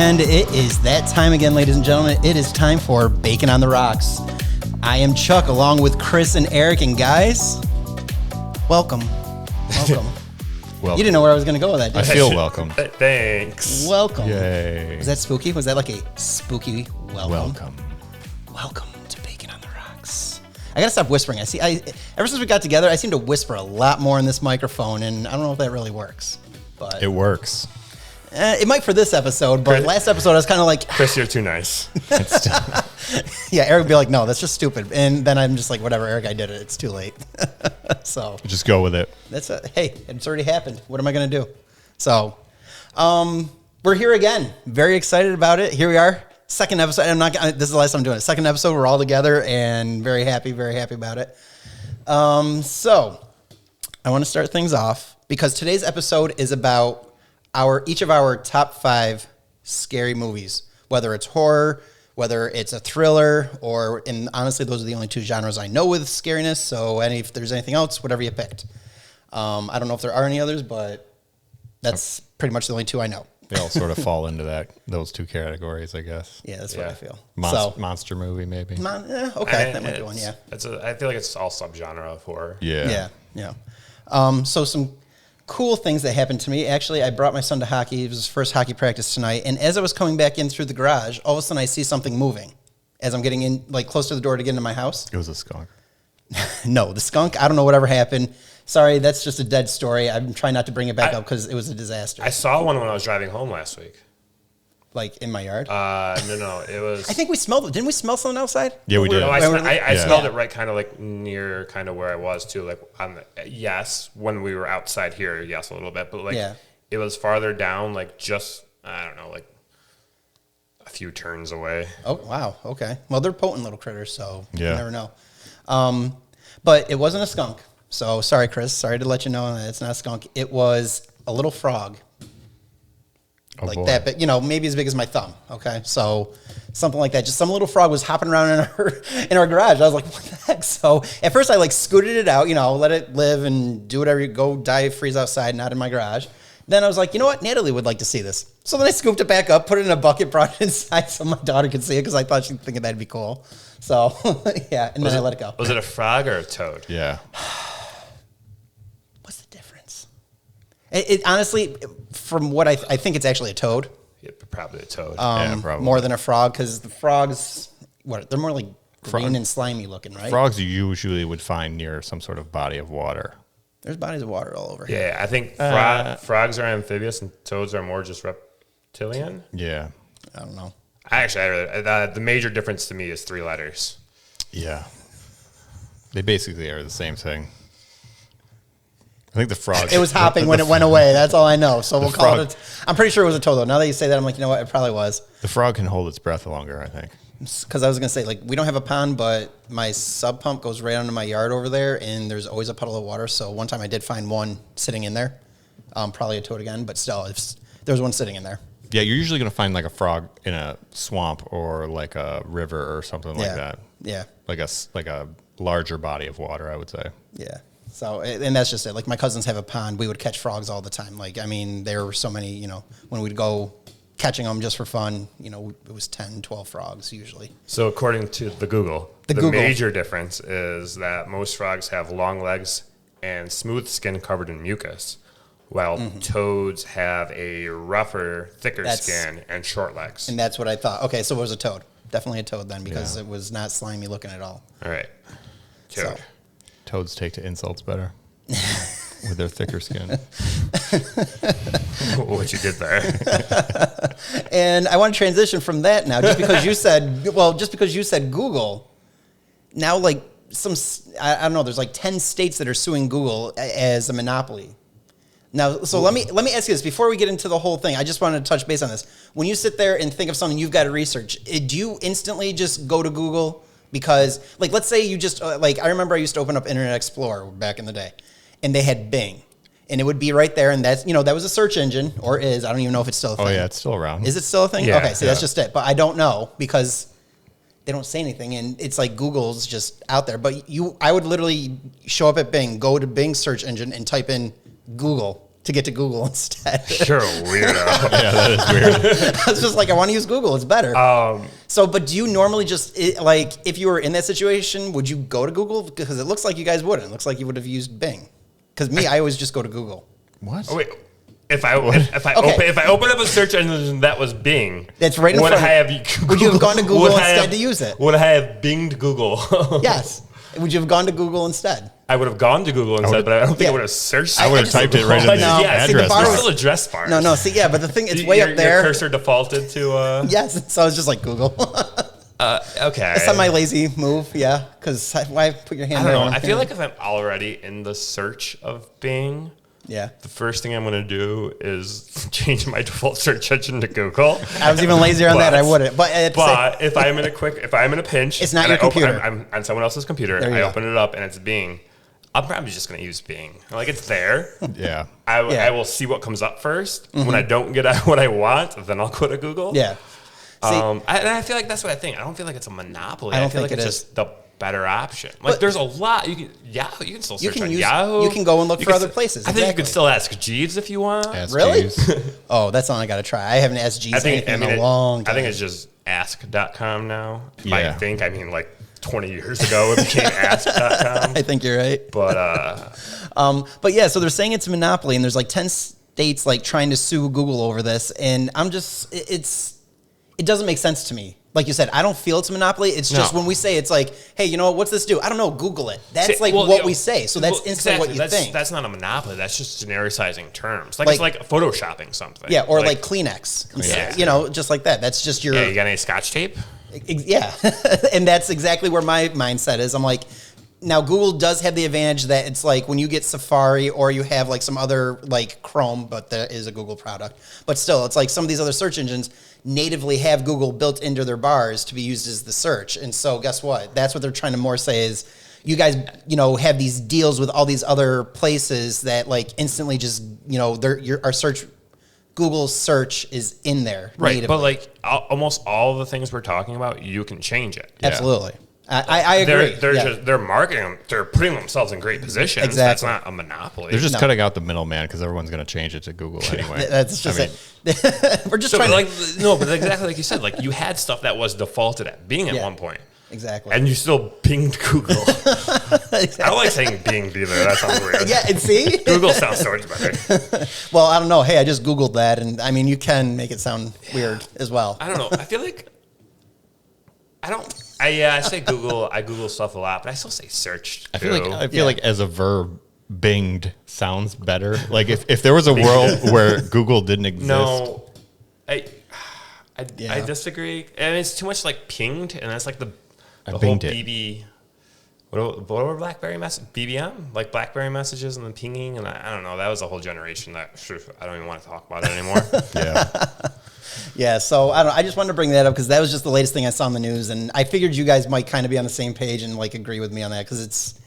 And it is that time again, ladies and gentlemen. It is time for Bacon on the Rocks. I am Chuck, along with Chris and Eric. And guys, welcome. Welcome. You didn't know where I was going to go with that, did I you? feel welcome. Thanks. Welcome. Yay. Was that spooky? Was that like a spooky welcome? Welcome. Welcome to Bacon on the Rocks. I got to stop whispering. Ever since we got together, I seem to whisper a lot more in this microphone, and I don't know if that really works. But It works. it might for this episode, but last episode I was kind of like... Chris, you're too nice. Yeah, Eric would be like, no, that's just stupid. And then I'm just like, whatever, Eric, I did it. It's too late. So Just go with it. hey, it's already happened. What am I going to do? So we're here again. Very excited about it. Here we are. Second episode. This is the last time I'm doing it. Second episode. We're all together and very happy about it. So I want to start things off because today's episode is about each of our top 5 scary movies, whether it's horror, whether it's a thriller, and honestly, those are the only 2 genres I know with scariness. So if there's anything else, whatever you picked. I don't know if there are any others, but that's pretty much the only 2 I know. They all sort of fall into those 2 categories, I guess. Yeah, that's what I feel. Monster movie, maybe. Okay, that might be one, yeah. I feel like it's all subgenre of horror. Yeah. So some cool things that happened to me. Actually, I brought my son to hockey. It was his first hockey practice tonight. And as I was coming back in through the garage, all of a sudden I see something moving as I'm getting in, like close to the door to get into my house. It was a skunk. No, the skunk, I don't know whatever happened. Sorry, that's just a dead story. I'm trying not to bring it back up because it was a disaster. I saw one when I was driving home last week. Like in my yard? No, it was... I think we smelled it. Didn't we smell something outside? Yeah, we did. No, I smelled it right kind of like near kind of where I was too. Like yes, when we were outside here, yes, a little bit. But it was farther down, like just, I don't know, like a few turns away. Oh, wow. Okay. Well, they're potent little critters, so you never know. But it wasn't a skunk. So sorry, Chris. Sorry to let you know that it's not a skunk. It was a little frog. Boy. That, but maybe as big as my thumb. Okay, so something like that. Just some little frog was hopping around in our garage. I was like, what the heck? So at first I scooted it out, let it live and do whatever. Go die, freeze outside, not in my garage. Then I was like, you know what? Natalie would like to see this. So then I scooped it back up, put it in a bucket, brought it inside so my daughter could see it because I thought she'd think that'd be cool. So yeah, and then I let it go. Was it a frog or a toad? Yeah. What's the difference? It honestly, from what I think, it's actually a toad. Yeah, probably a toad. Probably. More than a frog, because the frogs, they're more like green and slimy looking, right? Frogs you usually would find near some sort of body of water. There's bodies of water all over here. Yeah, I think frogs are amphibious and toads are more just reptilian. Yeah. I don't know. The major difference to me is 3 letters. Yeah. They basically are the same thing. I think the frog... It was hopping when it went away. That's all I know. So we'll call it... I'm pretty sure it was a toad, though. Now that you say that, I'm like, you know what? It probably was. The frog can hold its breath longer, I think. Because I was going to say, we don't have a pond, but my sub pump goes right under my yard over there, and there's always a puddle of water. So one time I did find one sitting in there. Probably a toad again, but still, there was one sitting in there. Yeah, you're usually going to find a frog in a swamp or a river or something like that. Yeah. Like a larger body of water, I would say. Yeah. So, and that's just it. My cousins have a pond. We would catch frogs all the time. There were so many, when we'd go catching them just for fun, it was 10, 12 frogs usually. So according to the Google, the major difference is that most frogs have long legs and smooth skin covered in mucus, while toads have a rougher, thicker skin and short legs. And that's what I thought. Okay, so it was a toad. Definitely a toad then, because it was not slimy looking at all. All right. Toad. So. Toads take to insults better with their thicker skin. What you did there. And I want to transition from that now, just because you said Google. Now, I don't know. There's 10 states that are suing Google as a monopoly. Now, so let me ask you this before we get into the whole thing. I just wanted to touch base on this. When you sit there and think of something you've got to research, do you instantly just go to Google? Because, let's say you just, I remember I used to open up Internet Explorer back in the day, and they had Bing. And it would be right there, and that's, that was a search engine, or is. I don't even know if it's still a thing. Oh, yeah, it's still around. Is it still a thing? Yeah, okay, so that's just it. But I don't know, because they don't say anything, and it's like Google's just out there. But I would literally show up at Bing, go to Bing search engine, and type in Google, to get to Google instead. You're a weirdo. Yeah, that is weird. I was just like, I want to use Google. It's better. So, but do you normally just, like, if you were in that situation, would you go to Google? Because it looks like you guys wouldn't. It looks like you would have used Bing. Because me, I always just go to Google. What? Oh, wait. If I open up a search engine that was Bing, that's right in front of you. Would you have gone to Google instead to use it? Would I have Binged Google? Yes. Would you have gone to Google instead? I would have gone to Google instead, but I don't think I would have searced. I would have typed it right in the address. See, the bar There's still address bars. No, see, yeah, but the thing, it's way up there. Your cursor defaulted to... Yes, so I was just like Google. Okay. It's not my lazy move, yeah, because why put your hand I don't there? know. I feel like if I'm already in the search of Bing... Yeah. The first thing I'm going to do is change my default search engine to Google. I was even lazier on that. I wouldn't. But if I'm in a pinch, it's not your computer. I'm on someone else's computer. I open it up and it's Bing. I'm probably just going to use Bing. Like, it's there. Yeah. I will see what comes up first. Mm-hmm. When I don't get what I want, then I'll go to Google. Yeah. I feel like that's what I think. I don't feel like it's a monopoly. I feel like it's just the better option. Like, there's a lot. You can still search on Yahoo. You can go and look for other places. I think you can still ask Jeeves if you want. Really? Oh, that's something I got to try. I haven't asked Jeeves in a long time. I think it's just ask.com now. I mean like 20 years ago it became ask.com. I think you're right. But yeah, so they're saying it's a monopoly, and there's like 10 states like trying to sue Google over this, and I'm just it doesn't make sense to me. Like you said, I don't feel it's a monopoly. It's just when we say it's like, hey, you know what? What's this do? I don't know. Google it. That's what we say. So that's instantly what you think. That's not a monopoly. That's just genericizing terms. Like it's like photoshopping something. Yeah, or like Kleenex. Yeah. You know, just like that. That's just your... Yeah, you got any Scotch tape? Yeah. And that's exactly where my mindset is. I'm like, now Google does have the advantage that it's like when you get Safari or you have like some other like Chrome, but that is a Google product. But still, it's like some of these other search engines natively have Google built into their bars to be used as the search. And so guess what? That's what they're trying to more say is you guys, have these deals with all these other places that like instantly just, our search, Google search is in there. Right. Natively. But like almost all the things we're talking about, you can change it. Absolutely. I agree. They're marketing them. They're putting themselves in great positions. Exactly. That's not a monopoly. They're just cutting out the middleman because everyone's going to change it to Google anyway. That's just it. We're just trying but exactly like you said, like you had stuff that was defaulted at Bing at one point. Exactly. And you still pinged Google. Exactly. I don't like saying Bing either. That sounds weird. Yeah, and see? Google sounds so much better. Well, I don't know. Hey, I just Googled that, and I mean, you can make it sound weird as well. I don't know. I feel like I say Google. I Google stuff a lot, but I still say search. I feel like as a verb, binged sounds better. Like if there was a world where Google didn't exist. No, I disagree. And it's too much like pinged, and that's like the whole BB. What were BlackBerry messages? BBM? Like BlackBerry messages and then pinging, and I don't know. That was a whole generation that I don't even want to talk about it anymore. Yeah. Yeah, so I just wanted to bring that up because that was just the latest thing I saw in the news, and I figured you guys might kind of be on the same page and like agree with me on that because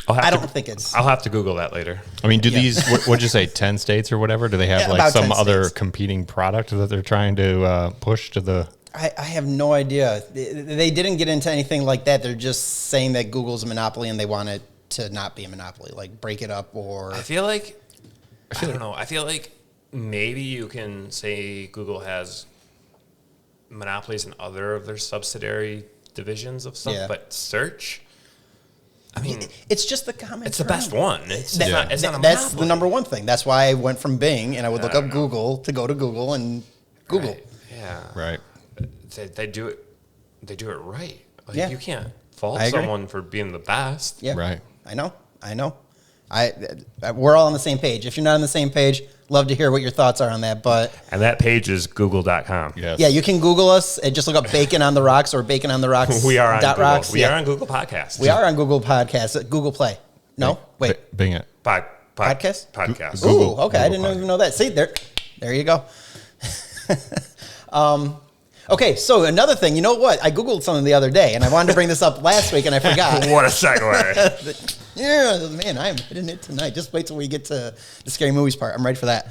I'll have to Google that later. I mean, do these? What'd you say? 10 states or whatever? Do they have like some other states competing product that they're trying to push to the? I have no idea. They didn't get into anything like that. They're just saying that Google's a monopoly and they want it to not be a monopoly, like break it up or. I feel like maybe you can say Google has monopolies in other of their subsidiary divisions of stuff, but search. I mean, it's just the comment. It's the best one. It's not a monopoly. That's the number one thing. That's why I went from Bing and I would look up Google to go to Google and Google. Right. Yeah. Right. They do it. They do it right. Like you can't fault someone for being the best. Yeah. Right. I know. We're all on the same page. If you're not on the same page, love to hear what your thoughts are on that. And that page is google.com. Yes. Yeah, you can Google us and just look up Bacon on the Rocks or Bacon on the Rocks. We are on Google. Rocks. We are on Google Podcasts. We are on Google Podcasts. Google Play. No? Wait. Bing it. Podcast? Podcast. Ooh, okay. I didn't even know that. See, there you go. Okay, so another thing, you know what? I Googled something the other day, and I wanted to bring this up last week, and I forgot. What a segue. Yeah, man, I'm hitting it tonight. Just wait till we get to the scary movies part. I'm ready for that.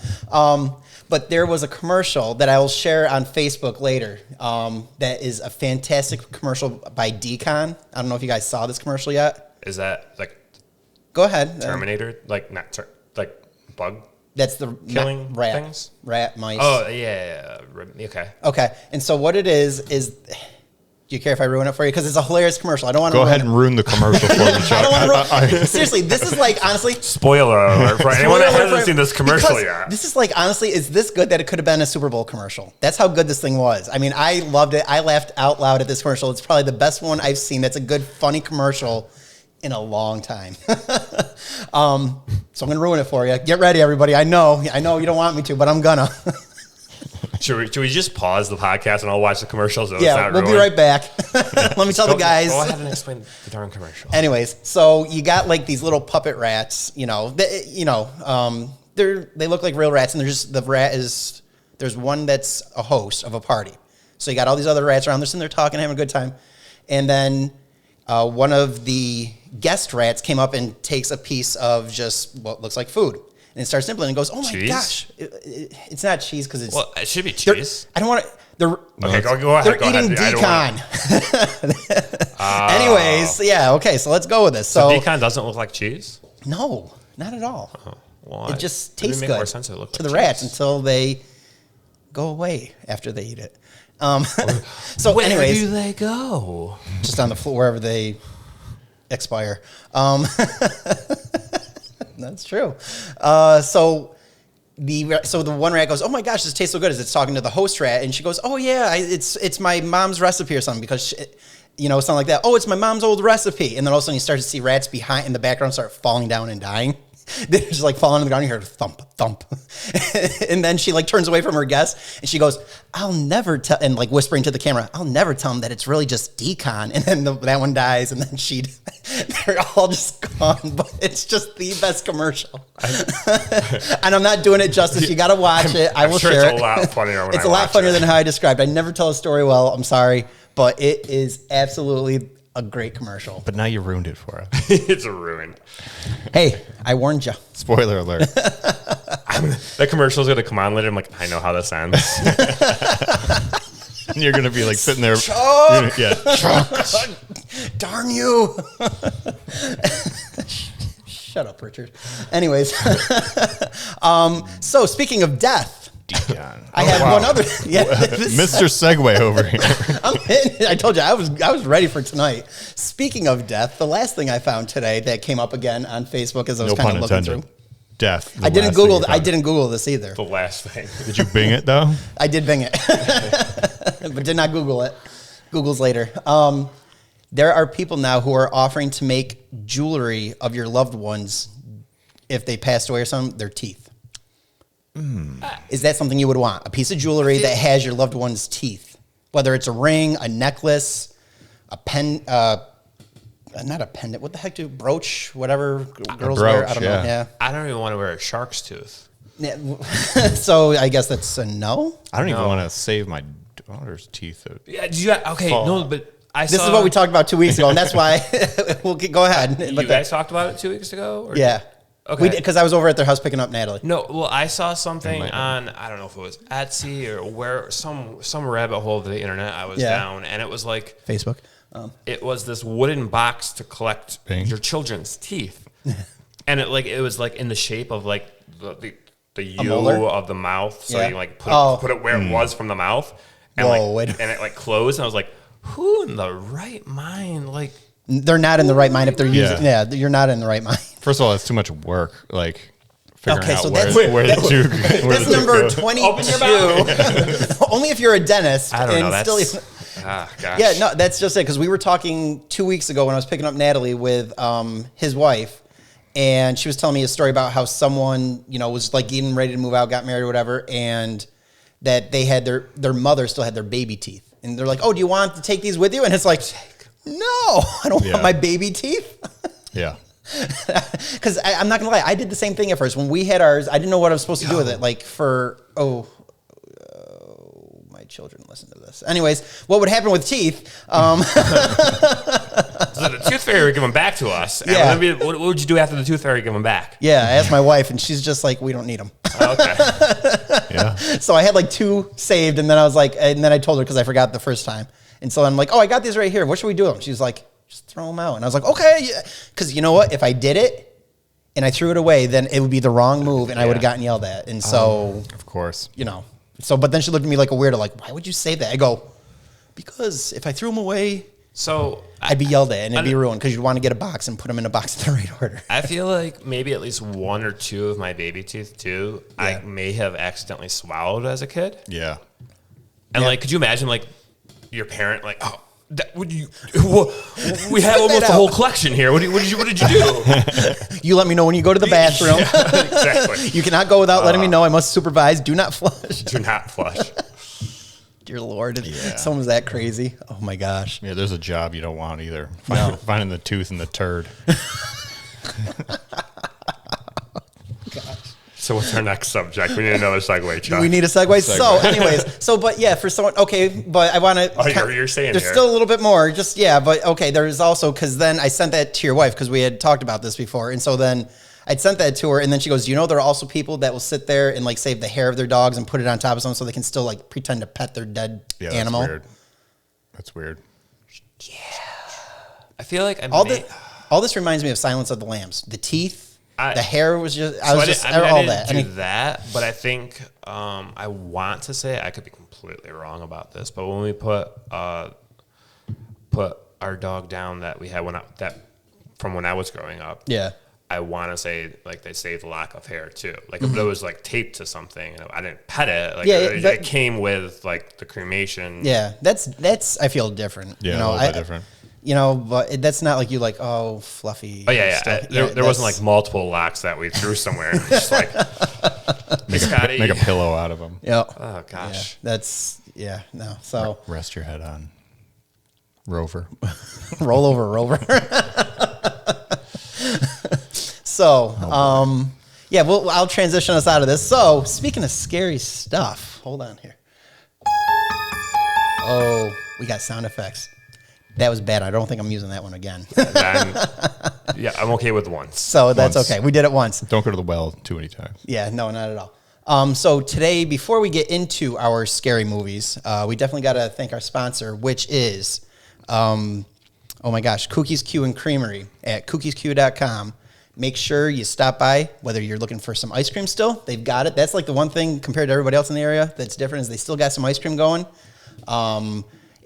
But there was a commercial that I will share on Facebook later that is a fantastic commercial by Decon. I don't know if you guys saw this commercial yet. Is that like Go ahead. Terminator? Like Bug? That's the killing rat, things? Rat, mice. Oh, yeah. Okay. Okay. And so what it is, do you care if I ruin it for you? Because it's a hilarious commercial. I don't want to Go ahead and ruin the commercial for me, Chuck. I don't want to ruin Seriously, this is like, honestly. Spoiler alert for anyone that hasn't seen this commercial yet. This is like, honestly, is this good that it could have been a Super Bowl commercial? That's how good this thing was. I mean, I loved it. I laughed out loud at this commercial. It's probably the best one I've seen. That's a good, funny commercial in a long time. So I'm going to ruin it for you. Get ready, everybody. I know you don't want me to, but I'm gonna. Should we just pause the podcast and I'll watch the commercials? So yeah, we'll be right back. Let me tell the guys. Go ahead and explain the darn commercial. Anyways, so you got like these little puppet rats. They look like real rats, and there's one that's a host of a party. So you got all these other rats around. They're sitting there talking, having a good time, and then one of the guest rats came up and takes a piece of just what looks like food. And it starts nibbling and goes, oh my gosh. It's not cheese because it's... Well, it should be cheese. I don't want to... Okay, go ahead. They're eating decon. Anyways, yeah, okay, so let's go with this. So decon doesn't look like cheese? No, not at all. Well, it just tastes good more sense to the rats until they go away after they eat it. So where anyways... do they go? Just on the floor, wherever they expire. That's true. So the one rat goes, oh my gosh, this tastes so good, as it's talking to the host rat, and she goes, oh yeah, it's my mom's recipe or something, because something like that. Oh, it's my mom's old recipe. And then all of a sudden you start to see rats in the background start falling down and dying. They're just like falling on the ground. You hear thump, thump. And then she like turns away from her guest and she goes, I'll never tell, and like whispering to the camera, I'll never tell them that it's really just decon. And then that one dies, and then they're all just gone. But it's just the best commercial. And I'm not doing it justice. You got to watch it. I will share it. It's a lot funnier. It's a lot funnier than how I described. I never tell a story well. I'm sorry, but it is absolutely a great commercial. But now you ruined it for us. It's a ruin. Hey, I warned you. Spoiler alert. That commercial is going to come on later. I'm like, I know how this ends. And you're going to be like sitting there. Chuck! Chuck. Darn you. Shut up, Richard. Anyways. So speaking of death. Decon. I had one other. Yeah, Mr. Segway over here. I told you I was ready for tonight. Speaking of death, the last thing I found today that came up again on Facebook as I was kind of looking through. Death. I didn't Google this either. The last thing. Did you Bing it though? I did Bing it, but did not Google it. Google's later. There are people now who are offering to make jewelry of your loved ones if they passed away or something. Their teeth. Is that something you would want? A piece of jewelry that has your loved one's teeth, whether it's a ring, a necklace, a pen, not a pendant. What the heck brooch? Whatever girls wear. I don't know. Yeah. I don't even want to wear a shark's tooth. Yeah. So I guess that's a no. I don't even want to save my daughter's teeth. Yeah. Okay. Fall. No, but this is what we talked about 2 weeks ago, and that's why we'll go ahead. You guys talked about it 2 weeks ago? Or? Yeah. Okay. Because I was over at their house picking up Natalie. No, well, I saw something on, I don't know if it was Etsy or where, some rabbit hole of the internet I was down, and it was like... Facebook. It was this wooden box to collect your children's teeth. And it was like in the shape of like the U of the mouth. So you like put it where it was from the mouth. And and it like closed, and I was like, who in the right mind, like... They're not in the right mind if they're using... Yeah, you're not in the right mind. First of all, that's too much work. Like, figuring out where that's number 22. Only if you're a dentist. I don't know. That's... gosh. Yeah, no, that's just it. Because we were talking 2 weeks ago when I was picking up Natalie with his wife. And she was telling me a story about how someone, was like getting ready to move out, got married or whatever. And that they had their mother still had their baby teeth. And they're like, oh, do you want to take these with you? And it's like... No, I don't want my baby teeth. Yeah. Because I'm not going to lie. I did the same thing at first. When we had ours, I didn't know what I was supposed to do with it. Like my children listen to this. Anyways, what would happen with teeth? So the tooth fairy would give them back to us. And what would you do after the tooth fairy give them back? Yeah, I asked my wife, and she's just like, we don't need them. Okay. Yeah. So I had like 2 saved, and then I was like, and then I told her because I forgot the first time. And so I'm like, oh, I got these right here. What should we do with them? She's like, just throw them out. And I was like, okay. Because you know what? If I did it, and I threw it away, then it would be the wrong move, and I would have gotten yelled at. And so, of course, but then she looked at me like a weirdo, like, why would you say that? I go, because if I threw them away, I'd be yelled at, and it'd be ruined because you'd want to get a box and put them in a box in the right order. I feel like maybe at least one or two of my baby teeth too, I may have accidentally swallowed as a kid. Yeah. And like, could you imagine like your parent like, oh, would you? We have almost a whole collection here. What did you do? You let me know when you go to the bathroom. Exactly. You cannot go without letting me know. I must supervise. Do not flush. Do not flush. Dear Lord, someone's that crazy. Oh my gosh. Yeah, there's a job you don't want either. Finding the tooth in the turd. So what's our next subject? We need another segue, Chuck. We need a segue. So anyways, but yeah, for someone, okay, but I want to. Oh, you're saying there's still a little bit more. Just, but okay, there's also, because then I sent that to your wife because we had talked about this before. And so then I'd sent that to her, and then she goes, there are also people that will sit there and like save the hair of their dogs and put it on top of something so they can still like pretend to pet their dead animal. That's weird. Yeah. I feel like all this reminds me of Silence of the Lambs. The teeth. The hair was just, I didn't do that, but I think I want to say, I could be completely wrong about this, but when we put our dog down that we had from when I was growing up, I want to say like they saved a lock of hair too. Like if it was like taped to something, and I didn't pet it. Like it came with like the cremation. Yeah, that's I feel different. Yeah, a little bit different. But that's not like you like, oh, fluffy. Oh, yeah. There wasn't like multiple locks that we threw somewhere. Just like, make a pillow out of them. Yeah. Oh, gosh. Yeah, no. So rest your head on Rover. Roll over, Rover. So, I'll transition us out of this. So, speaking of scary stuff, hold on here. Oh, we got sound effects. That was bad. I don't think I'm using that one again. I'm okay with once. So that's okay. We did it once. Don't go to the well too many times. Yeah, no, not at all. So today, before we get into our scary movies, we definitely got to thank our sponsor, which is, Cookies Q and Creamery at cookiesq.com. Make sure you stop by, whether you're looking for some ice cream still. They've got it. That's like the one thing compared to everybody else in the area that's different is they still got some ice cream going.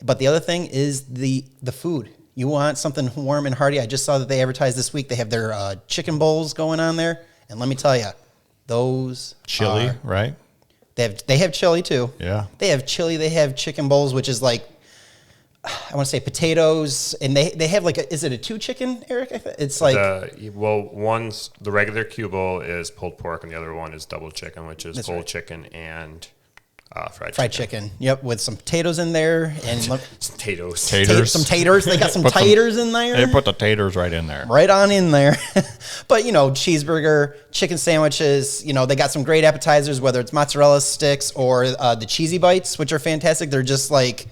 But the other thing is the food. You want something warm and hearty. I just saw that they advertised this week. They have their chicken bowls going on there. And let me tell you, those chili, right? They have chili too. Yeah. They have chili. They have chicken bowls, which is like, I want to say potatoes. And they have like, is it a 2 chicken, Eric? It's like. One's, the regular Q bowl is pulled pork and the other one is double chicken, which is whole chicken and fried chicken. Yep, with some potatoes in there and some taters. Some taters. They got some taters in there. They put the taters right in there. Right on in there. But cheeseburger, chicken sandwiches. They got some great appetizers, whether it's mozzarella sticks or the cheesy bites, which are fantastic. They're just like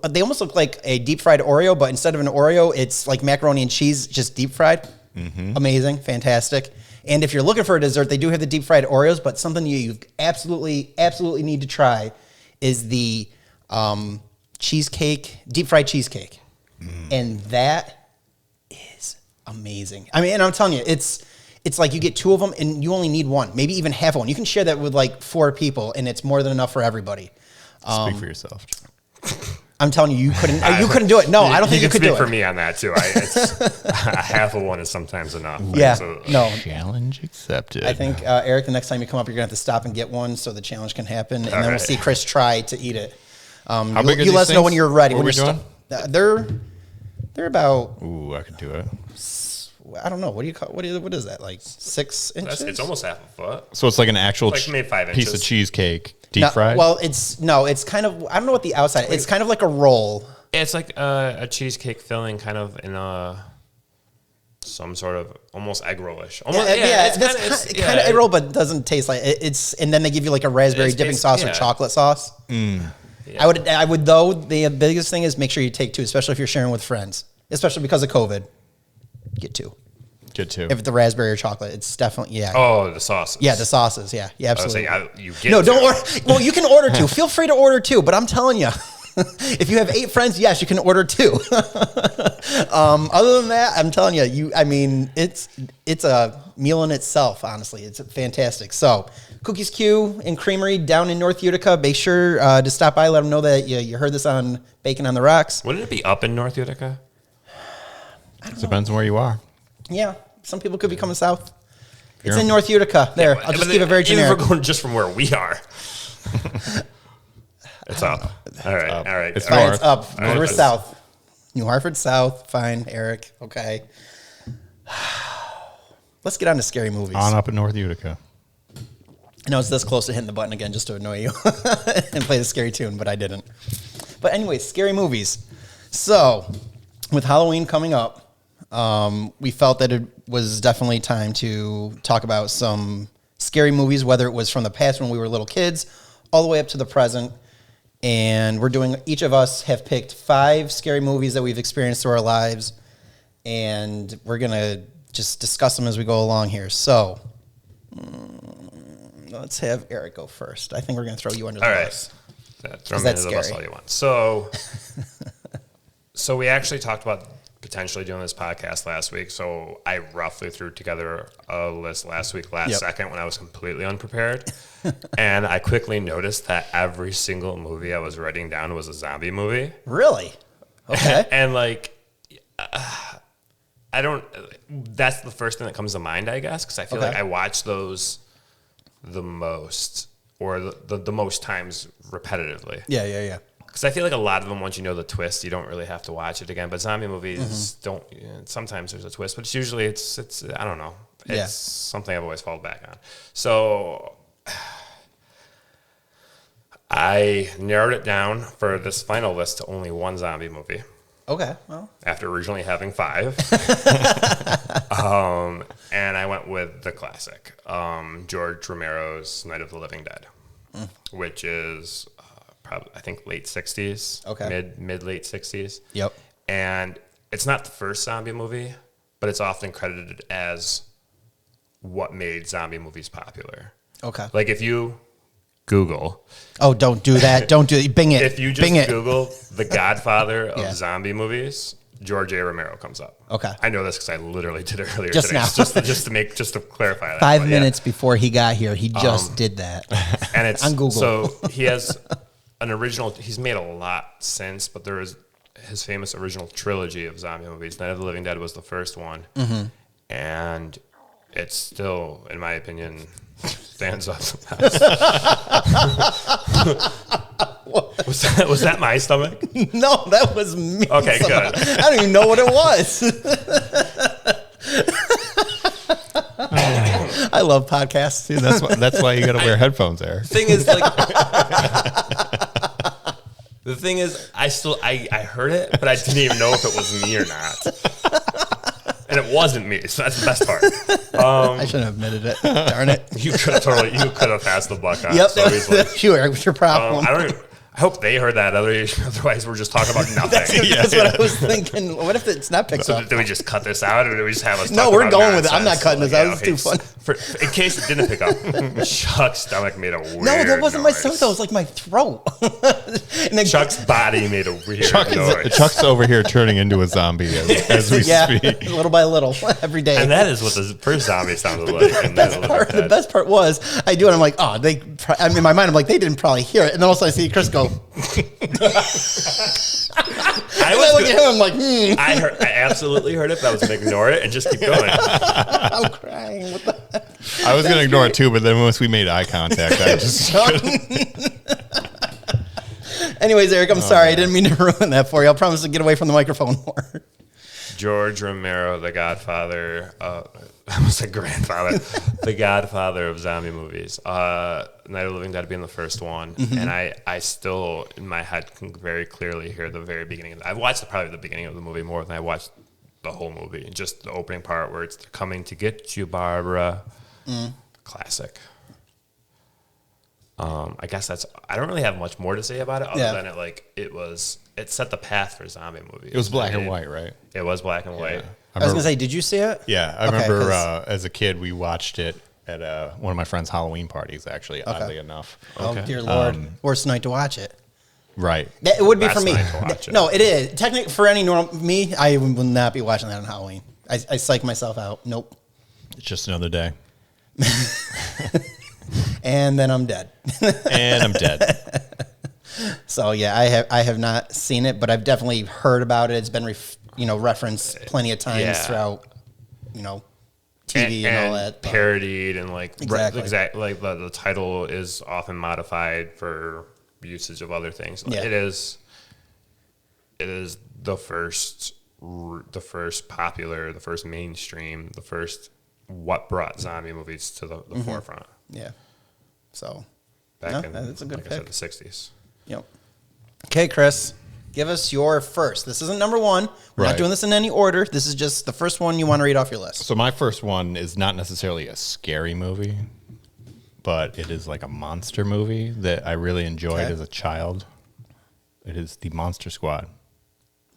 they almost look like a deep fried Oreo, but instead of an Oreo, it's like macaroni and cheese, just deep fried. Mm-hmm. Amazing, fantastic. And if you're looking for a dessert, they do have the deep fried Oreos, but something you absolutely need to try is the cheesecake, deep fried cheesecake. And that is amazing. I mean, and I'm telling you, it's like you get 2 of them and you only need one, maybe even half one. You can share that with like 4 people and it's more than enough for everybody. Speak for yourself. I'm telling you, you couldn't do it. No, I don't think you could do it. For me on that too. A half of one is sometimes enough. Yeah, no. Challenge accepted. I think, Eric, the next time you come up, you're going to have to stop and get one so the challenge can happen. And then we'll see Chris try to eat it. How big are you let us know when you're ready. What are we doing? They're about... Ooh, I can do it. I don't know. What do you call? What is that? Like 6 inches? It's almost half a foot. So it's like an actual maybe 5 inches. piece of cheesecake, deep fried? Well, it's kind of, I don't know what the outside, it's kind of like a roll. It's like a cheesecake filling kind of in some sort of almost egg rollish. It's kind of egg roll, but doesn't taste like it's. And then they give you like a raspberry dipping sauce or chocolate sauce. Yeah. I would though. The biggest thing is make sure you take 2, especially if you're sharing with friends, especially because of COVID. Get 2. Get 2. If the raspberry or chocolate, it's definitely Oh, the sauces. Yeah, the sauces. Yeah, absolutely. I was saying, you get don't order. Well, you can order 2. Feel free to order 2, but I'm telling you. If you have 8 friends, yes, you can order 2. Other than that, I'm telling you, it's a meal in itself, honestly. It's fantastic. So, Cookies Q and Creamery down in North Utica. Make sure to stop by. Let them know that you heard this on Bacon on the Rocks. Wouldn't it be up in North Utica? Depends on where you are. Yeah, some people could be coming south. It's in North Utica. There, I'll just keep it very generic. Even if we're going just from where we are. It's up. All right. All right. It's fine. It's up. We're south. New Hartford South. Fine, Eric. Okay. Let's get on to scary movies. On up in North Utica. I know it's this close to hitting the button again just to annoy you and play the scary tune, but I didn't. But anyway, scary movies. So, with Halloween coming up, we felt that it was definitely time to talk about some scary movies, whether it was from the past when we were little kids, all the way up to the present. And we're doing, each of us have picked 5 scary movies that we've experienced through our lives. And we're going to just discuss them as we go along here. So, let's have Eric go first. I think we're going to throw you under the bus. All right. Throw me under the bus all you want. So we actually talked about potentially doing this podcast last week. So I roughly threw together a list last second when I was completely unprepared. And I quickly noticed that every single movie I was writing down was a zombie movie. Really? Okay. And that's the first thing that comes to mind, I guess, because I feel like I watch those the most, or the most times repetitively. Yeah. Because I feel like a lot of them, once you know the twist, you don't really have to watch it again. But zombie movies don't. Sometimes there's a twist, but it's usually it's I don't know. It's something I've always fallen back on. So I narrowed it down for this final list to only 1 zombie movie. Okay. Well, after originally having 5. And I went with the classic, George Romero's Night of the Living Dead, which is probably, I think, late 60s. Okay. Mid late 60s. Yep. And it's not the first zombie movie, but it's often credited as what made zombie movies popular. Okay. Like if you Google. Oh, don't do that. Don't do it. Bing it. If you just Google the Godfather of zombie movies, George A. Romero comes up. Okay. I know this because I literally did it earlier just today. Now. just to clarify that. 5 minutes before he got here, he just did that. And it's on Google. So he has an original. He's made a lot since, but there is his famous original trilogy of zombie movies. Night of the Living Dead was the first one, and it's still, in my opinion, stands up the best. Was that my stomach? No, that was me. Okay, somehow. good. I don't even know what it was. I love podcasts. See, that's why you got to wear headphones there. The thing is, I heard it, but I didn't even know if it was me or not. And it wasn't me, so that's the best part. I shouldn't have admitted it. Darn it. You could have passed the buck on. Yep, so easily. Sure. What's your problem? I hope they heard that. Otherwise, we're just talking about nothing. That's what I was thinking. What if it's not picked up? Did we just cut this out, or did we just have us? No, we're going with it. I'm not cutting this out. It's too fun. In case it didn't pick up, Chuck's stomach made a weird. No, that wasn't my stomach. That was like my throat. And then Chuck's body made a weird noise. Chuck's over here turning into a zombie as we speak. Little by little, every day. And that is what the first zombie sounded like. The best part was, I do it. I'm like, oh, in my mind, I'm like, they didn't probably hear it. And then also I see Chris go. I look at him. I'm like, I absolutely heard it, but I was going to ignore it and just keep going. I'm crying. What the heck? I was going to ignore it too, but then once we made eye contact, I just Anyways, Eric, I'm sorry. I didn't mean to ruin that for you. I'll promise to get away from the microphone more. George Romero, the Godfather, I almost said grandfather, the Godfather of zombie movies. Night of the Living Dead being the first one, and I still in my head can very clearly hear the very beginning. I've watched probably the beginning of the movie more than I watched the whole movie. Just the opening part where it's coming to get you, Barbara. Classic. I guess I don't really have much more to say about it other than it set the path for zombie movies. It was black and white, right? It was black and white. I was going to say, did you see it? Yeah, I remember as a kid we watched it at one of my friend's Halloween parties, actually, oddly enough. Oh, dear Lord. Worst night to watch it. Right. It would be for me. night to watch it. No, it is. Technically, for any normal me, I will not be watching that on Halloween. I psych myself out. Nope. It's just another day. And then I'm dead. And I'm dead. So yeah, I have not seen it, but I've definitely heard about it. It's been referenced plenty of times throughout TV and all that. Parodied and like Exactly. like the title is often modified for usage of other things. Yeah. It is the first popular, the first mainstream, the first what brought zombie movies to the forefront. Yeah. So Back in, that's a good like pick. I said, the 60s. Yep. Okay, Chris, give us your first. This isn't number one. We're not Right. doing this in any order. This is just the first one you want to read off your list. So my first one is not necessarily a scary movie, but it is like a monster movie that I really enjoyed as a child. It is The Monster Squad.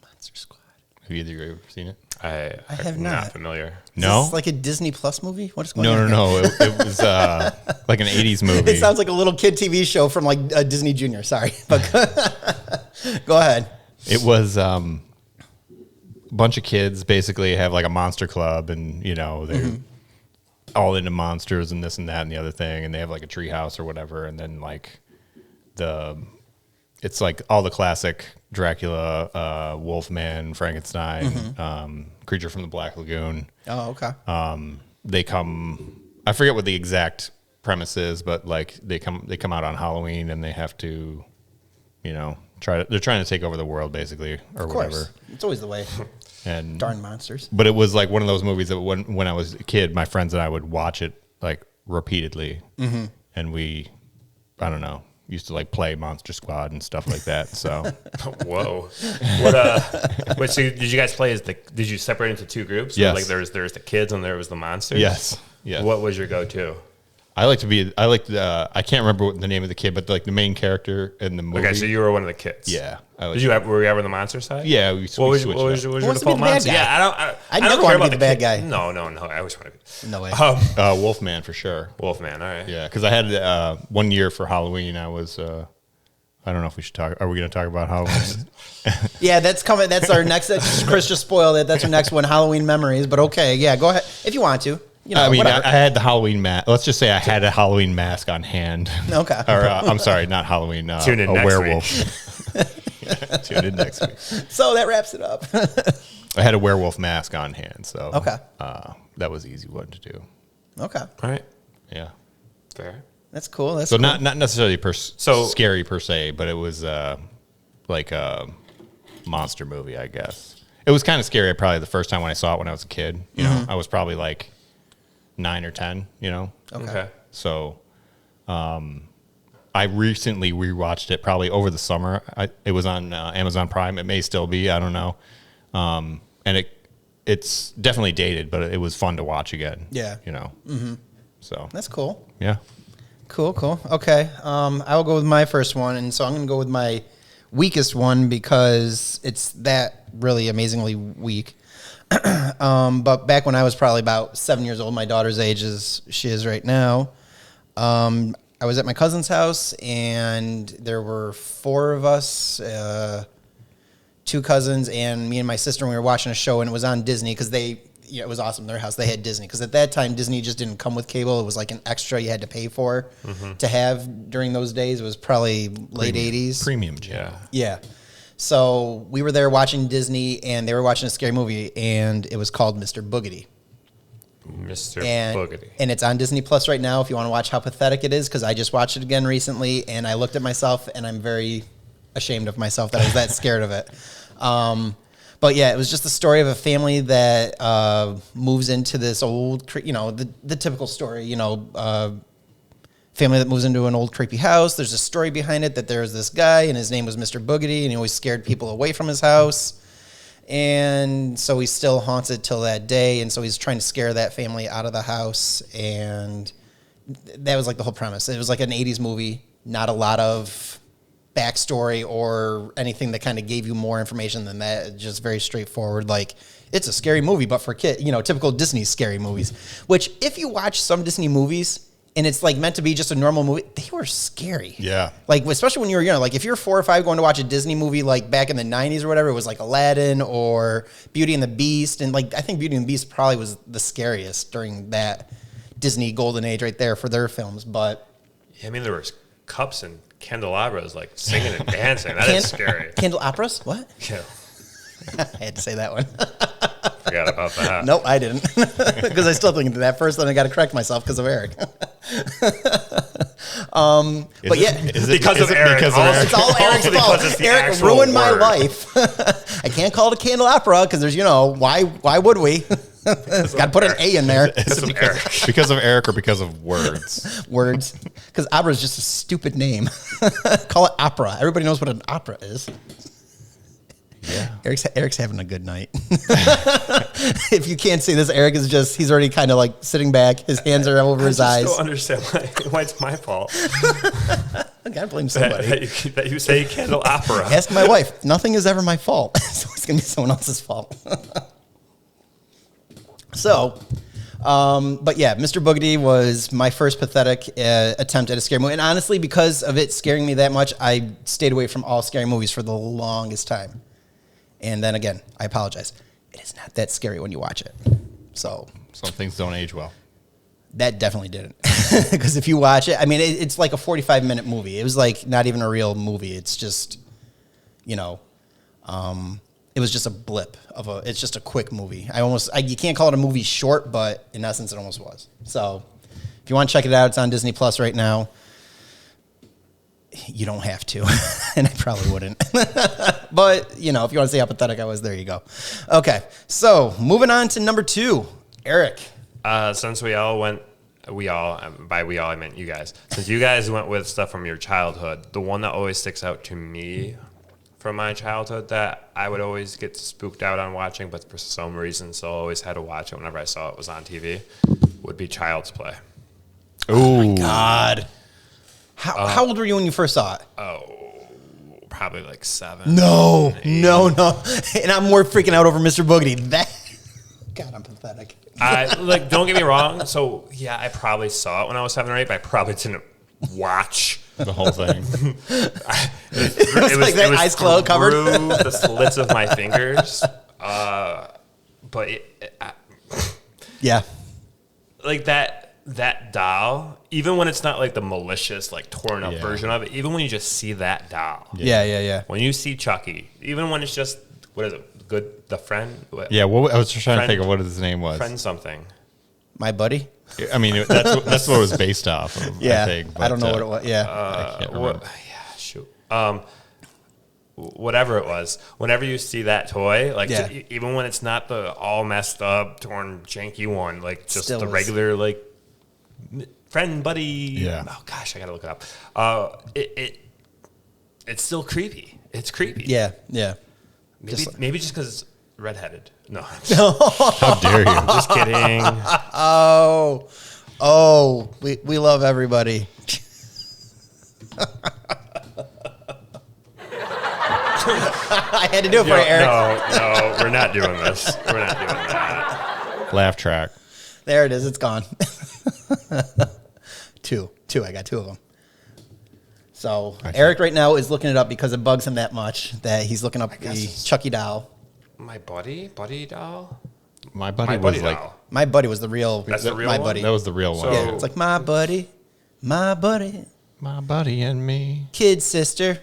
Monster Squad. Have either of you ever seen it? I have am not. familiar. No? Is this like a Disney Plus movie? What is going on? No. It was like an 80s movie. It sounds like a little kid TV show from like Disney Junior. Sorry, but go ahead. It was a bunch of kids basically have like a monster club, and they're all into monsters and this and that and the other thing, and they have like a tree house or whatever, and then like it's like all the classic Dracula, Wolfman, Frankenstein, Creature from the Black Lagoon. Oh, okay. They come. I forget what the exact premise is, but like they come out on Halloween and they have to, they're trying to take over the world basically, or Of course. whatever. It's always the way. And Darn monsters. but it was like one of those movies that when I was a kid, my friends and I would watch it like repeatedly, and we, I don't know, used to like play Monster Squad and stuff like that. So Whoa. So did you guys play did you separate into two groups? Yes. Like there's the kids and there was the monsters? yes. What was your go-to? I can't remember what the name of the kid, but like the main character in the movie. Okay, so you were one of the kids. Yeah. Were you ever on the monster side? Yeah. What was your wants default to be the bad monster? guy? Yeah, I I never don't want care to be about the bad guy. No. I always want to be. No way. Wolfman for sure. Wolfman, all right. Yeah, because I had 1 year for Halloween. I was. I don't know if we should talk. Are we going to talk about Halloween? Yeah, that's coming. That's our next. Chris just spoiled it. That's our next one, Halloween memories. But okay, yeah, go ahead if you want to. I mean, whatever. I had the Halloween mask. Let's just say I had a Halloween mask on hand. Okay. Or I'm sorry, not Halloween. Tune in a next werewolf. Tune in next week. So that wraps it up. I had a werewolf mask on hand, so Okay. that was an easy one to do. Okay, All right. Yeah. Fair. that's cool. That's So cool. not necessarily So- scary per se, but it was like a monster movie, I guess. It was kind of scary probably the first time when I saw it when I was a kid. You know, I was probably like 9 or 10. Okay. So, I recently rewatched it probably over the summer. It was on Amazon Prime. It may still be. I don't know. And it's definitely dated, but it was fun to watch again. Yeah. So That's cool. yeah. Cool. Okay. I'll go with my first one, and so I'm going to go with my weakest one because it's that really amazingly weak. But back when I was probably about 7 years old, my daughter's age as she is right now, I was at my cousin's house, and there were 4 of us, 2 cousins, and me and my sister, and we were watching a show, and it was on Disney because it was awesome. Their house, they had Disney because at that time Disney just didn't come with cable. It was like an extra you had to pay for to have during those days. It was probably late 80s. Premium channel. Yeah. So we were there watching Disney, and they were watching a scary movie, and it was called Mr. Boogedy. Mr. And, Boogedy. and it's on Disney Plus right now if you want to watch how pathetic it is, because I just watched it again recently, and I looked at myself, and I'm very ashamed of myself that I was that scared of it. But yeah, it was just the story of a family that moves into this old, the typical story, family that moves into an old creepy house. There's a story behind it that there's this guy, and his name was Mr. Boogedy, and he always scared people away from his house. And so he still haunts it till that day, and so he's trying to scare that family out of the house, and that was like the whole premise. It was like an 80s movie, not a lot of backstory or anything that kind of gave you more information than that. Just very straightforward, like it's a scary movie, but for kids, typical Disney scary movies. Which, if you watch some Disney movies, and it's like meant to be just a normal movie. They were scary. Yeah. Like, especially when you were young. Like, if you're 4 or 5 going to watch a Disney movie, like back in the 90s or whatever, it was like Aladdin or Beauty and the Beast. And like, I think Beauty and the Beast probably was the scariest during that Disney golden age right there for their films. But yeah, I mean, there was cups and candelabras like singing and dancing. That is scary. Candelabras? What? Yeah. I had to say that one. Forgot about that. Nope, I didn't. Because I still think of that first, then I got to correct myself because of Eric. But yeah, Because of Eric. it's all Eric's fault. It's the Eric actual ruined my word. life. I can't call it a candelabra because there's, why would we? Got to put an A in there. Because of Eric or because of words? Words. Because opera is just a stupid name. Call it opera. Everybody knows what an opera is. Yeah. Eric's having a good night. If you can't see this, Eric is he's already kind of like sitting back. His hands are over his eyes. I don't understand why it's my fault. I gotta blame somebody. that you say candelabra. Ask my wife. Nothing is ever my fault. So it's going to be someone else's fault. So, but yeah, Mr. Boogedy was my first pathetic attempt at a scary movie. And honestly, because of it scaring me that much, I stayed away from all scary movies for the longest time. And then again, I apologize. It is not that scary when you watch it. So Some things don't age well. that definitely didn't. Because if you watch it, I mean, it's like a 45-minute movie. It was like not even a real movie. It's just, it was just a blip it's just a quick movie. You can't call it a movie short, but in essence, it almost was. So if you want to check it out, it's on Disney Plus right now. You don't have to, and I probably wouldn't. But, if you want to see how pathetic I was, there you go. Okay, so moving on to number 2. Eric. Since by we all, I meant you guys. Since you guys went with stuff from your childhood, the one that always sticks out to me from my childhood that I would always get spooked out on watching, but for some reason still always had to watch it whenever I saw it was on TV, would be Child's Play. Oh, my God. How old were you when you first saw it? Oh, probably like 7. No. And I'm more freaking out over Mr. Boogedy. God, I'm pathetic. Don't get me wrong. So, yeah, I probably saw it when I was 7 or 8, but I probably didn't watch the whole thing. It was like that eyes closed, covered through the slits of my fingers. But yeah, like that doll, even when it's not like the malicious, like torn up version of it, even when you just see that doll. Yeah. When you see Chucky, even when it's just, what is it? The friend? Yeah, I was just trying to think of what his name was. Friend something. My buddy? I mean, that's what it was based off of, yeah. I think. But, I don't know what it was. Yeah. I can't remember. Shoot. Whatever it was, whenever you see that toy, like even when it's not the all messed up, torn, janky one, like just still the regular, like, friend, buddy. Yeah. Oh gosh, I gotta look it up. It's still creepy. It's creepy. Yeah. Maybe just because it's redheaded. No. How dare you? I'm just kidding. We love everybody. I had to do it for you, Eric. No, we're not doing this. We're not doing that. Laugh track. There it is. It's gone. Two. I got 2 of them. So Eric right now is looking it up because it bugs him that much that he's looking up the Chucky doll. My buddy doll? My buddy was like... doll. My buddy was the real... That's the real my one? buddy. That was the real one. Yeah, it's like my buddy. My buddy and me. kid sister.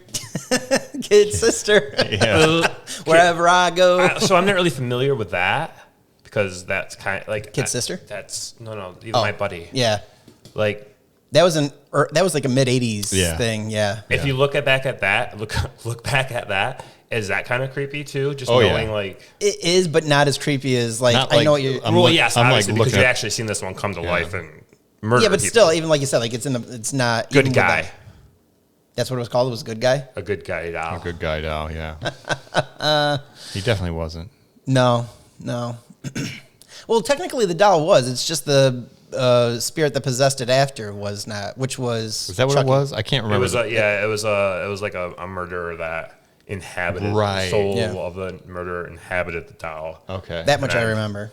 Kid sister. Yeah. Wherever I go. So I'm not really familiar with that because that's kind of like... Kid sister? That's... No. Even my buddy. Yeah. Like... That was like a mid-'80s thing, yeah. If you look back at that, is that kind of creepy too? Just knowing like... It is, but not as creepy as like... Not I know what you're... yes, obviously, because you've actually seen this one come to life and murder Yeah, but people. still, even like you said, like it's not... Good guy. That's what it was called? It was a good guy? A good guy doll. A good guy doll, yeah. He definitely wasn't. No. Well, technically the doll was. It's just the... spirit that possessed it after was not, which was... Was that what Chucky. it was? I can't remember. It was like a murderer that inhabited the soul of the murderer inhabited the doll. Okay. That much I remember.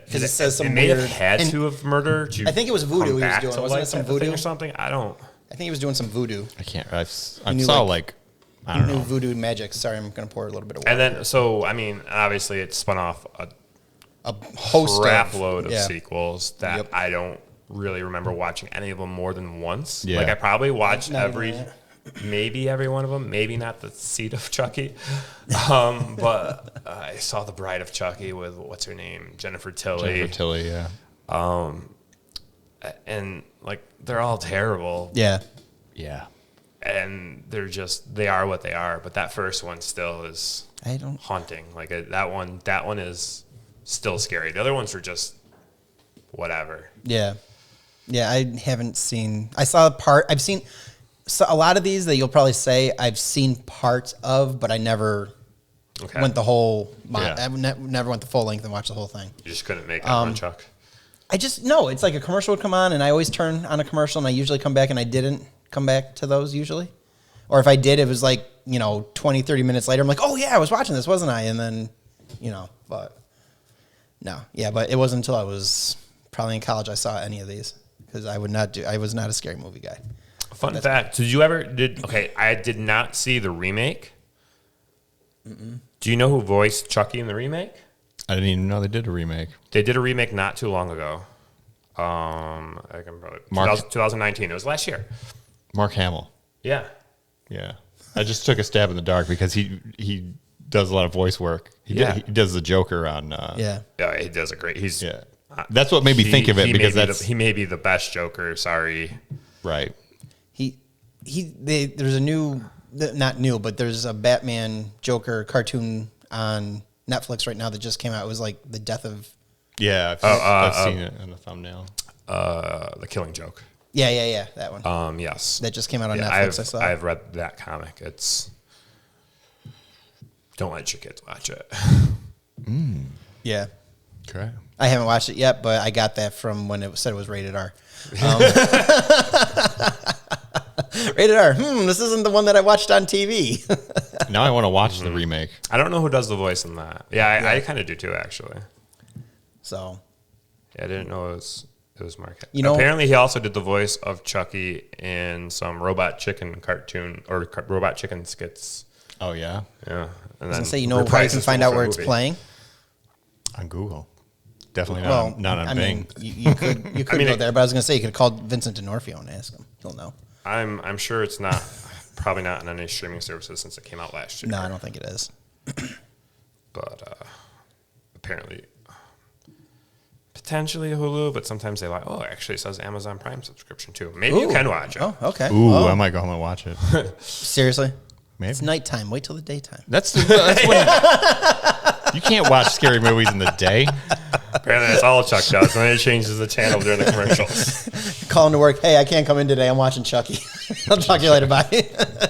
Because it says some it may weird. have had and to have murdered. I think it was voodoo he was back doing. to Wasn't it life some type of thing voodoo or something? I don't. I think he was doing some voodoo. I can't. I knew, saw like, I don't know. Voodoo magic. Sorry, I'm gonna pour a little bit of water. And then, so I mean, obviously, it spun off A host crap of load of yeah. sequels that Yep. I don't really remember watching any of them more than once. Yeah. Like I probably watched Not even maybe every one of them, maybe not the Seed of Chucky, but I saw The Bride of Chucky with what's her name, Jennifer Tilly, Yeah. and like they're all terrible. Yeah. Yeah. And they are what they are. But that first one still is I don't. haunting. Like that one is still scary. The other ones are just whatever. Yeah. Yeah, I haven't seen. I saw I've seen a lot of these that you'll probably say I've seen parts of, but I never went the whole. Yeah. I never went the full length and watched the whole thing. You just couldn't make that one, Chuck. I just no. It's like a commercial would come on, and I always turn on a commercial, and I usually come back, and I didn't come back to those usually, or if I did, it was like 20, 30 minutes later. I'm like, oh yeah, I was watching this, wasn't I? And then but no, yeah, but it wasn't until I was probably in college I saw any of these. Because I was not a scary movie guy. Fun fact: I did not see the remake. Do you know who voiced Chucky in the remake? I didn't even know they did a remake. They did a remake not too long ago. I can probably 2019. It was last year. Mark Hamill. Yeah. Yeah. I just took a stab in the dark because he does a lot of voice work. He does the Joker on. Yeah. Yeah, he does a great. That's what made me think of it because he may be the best Joker. Sorry. Right. There's a new, not new, but there's a Batman Joker cartoon on Netflix right now that just came out. It was like the death of. Yeah, I've seen it in the thumbnail. The Killing Joke. Yeah, that one. Yes. That just came out on Netflix. I saw. I've read that comic. Don't let your kids watch it. Yeah. Correct. I haven't watched it yet, but I got that from when it said it was rated R. Rated R. This isn't the one that I watched on TV. Now I want to watch the remake. I don't know who does the voice in that. Yeah, I kind of do too, actually. So. Yeah, I didn't know it was Mark. Apparently he also did the voice of Chucky in some Robot Chicken cartoon or Robot Chicken skits. Oh yeah. Yeah. And I was gonna say, how you can find out where it's playing? On Google. Definitely not on I Bing. mean, you could go there, but I was going to say you could call Vincent D'Onofrio and ask him. He'll know. I'm sure it's not, probably not on any streaming services since it came out last year. No, I don't think it is. But apparently, potentially Hulu, but sometimes they actually it says Amazon Prime subscription too. Maybe you can watch it. Oh, okay. I might go home and watch it. Seriously? Maybe. It's nighttime. Wait till the daytime. That's when you can't watch scary movies in the day. Apparently that's all Chuck does, and then he changes the channel during the commercials. Calling to work. Hey, I can't come in today. I'm watching Chucky. I'll talk to you later. Bye.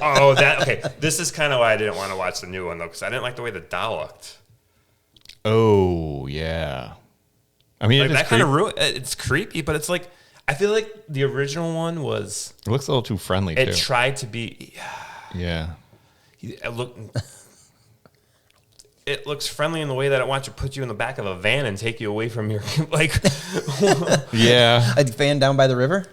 Okay. This is kind of why I didn't want to watch the new one though, because I didn't like the way the doll looked. Oh yeah. I mean, that kind of it's creepy, but it's like I feel like the original one was. It looks a little too friendly. It tried to be. Yeah. It looks friendly in the way that it wants to put you in the back of a van and take you away from your Yeah. A van down by the river.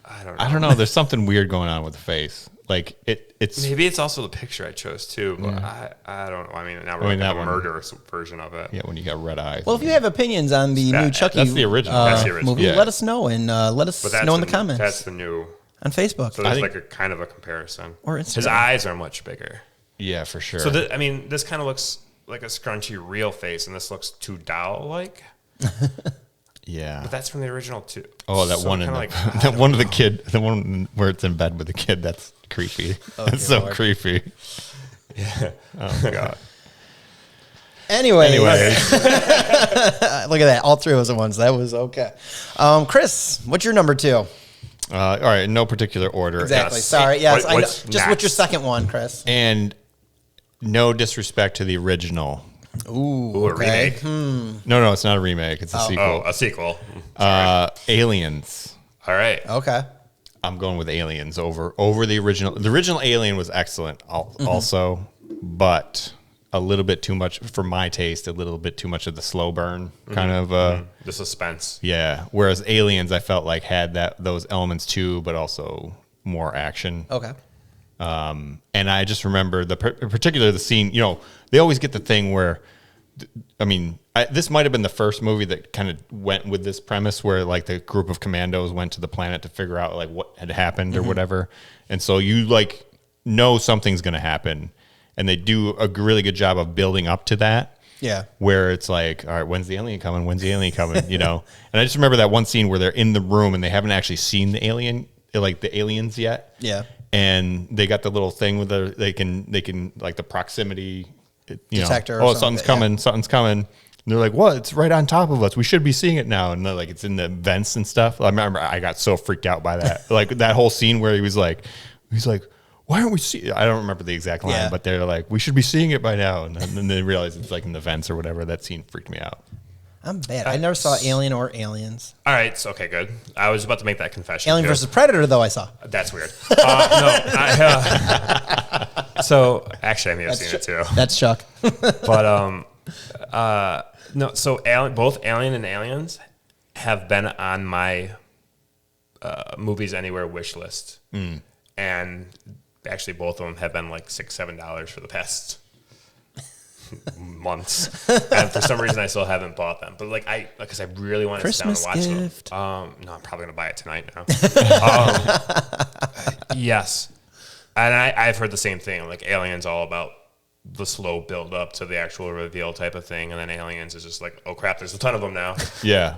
I don't know. There's something weird going on with the face. Like it's maybe it's also the picture I chose too, but I don't know. I mean, now we're a murderous version of it. Yeah, when you got red eyes. Well, if you have opinions on the new Chucky, that's the original. That's the original. Movie, let us know and let us know in the comments. That's the new on Facebook. So there's like a kind of a comparison. Or Instagram. His eyes are much bigger. Yeah, for sure. So this kind of looks like a scrunchy real face, and this looks too doll-like. Yeah, but that's from the original too. Oh, that one that one of the kid, the one where it's in bed with the kid. That's creepy. That's so creepy. Yeah. Oh my god. Anyways. Look at that. All three of us at once. That was okay. Chris, what's your number 2? All right, in no particular order. Exactly. Yes. Sorry. Yes. What's what's your second one, Chris? And no disrespect to the original. Ooh, a remake? No, it's not a remake. It's a sequel. Oh, a sequel. Aliens. All right. Okay. I'm going with Aliens over the original. The original Alien was excellent also, but a little bit too much for my taste, a little bit too much of the slow burn kind of the suspense. Yeah. Whereas Aliens, I felt like had those elements too, but also more action. Okay. And I just remember particular the scene. They always get the thing where, this might have been the first movie that kind of went with this premise where like the group of commandos went to the planet to figure out like what had happened or whatever, and so you like know something's going to happen. And they do a really good job of building up to that. Yeah. Where it's like, all right, when's the alien coming? When's the alien coming? And I just remember that one scene where they're in the room and they haven't actually seen the alien, like the aliens yet. Yeah. And they got the little thing with they can like the proximity, detector. Something's coming. And they're like, what? It's right on top of us. We should be seeing it now. And they're like, it's in the vents and stuff. I remember I got so freaked out by that. Like that whole scene where he's like, why aren't we seeing? I don't remember the exact line, but they're like, we should be seeing it by now. And then they realize it's like in the vents or whatever. That scene freaked me out. I'm bad. I never saw Alien or Aliens. All right. So, okay, good. I was about to make that confession. Alien versus Predator, though, I saw. That's weird. So, actually, I may have seen it too. That's Chuck. But, no, so both Alien and Aliens have been on my Movies Anywhere wish list. And actually, both of them have been like $6-7 for the past months, and for some reason, I still haven't bought them. But because I really want to sit down and watch gift. them. No, I'm probably gonna buy it tonight now. Yes, and I've heard the same thing. Like Aliens, all about the slow build up to the actual reveal type of thing, and then Aliens is just like, oh crap, there's a ton of them now. Yeah.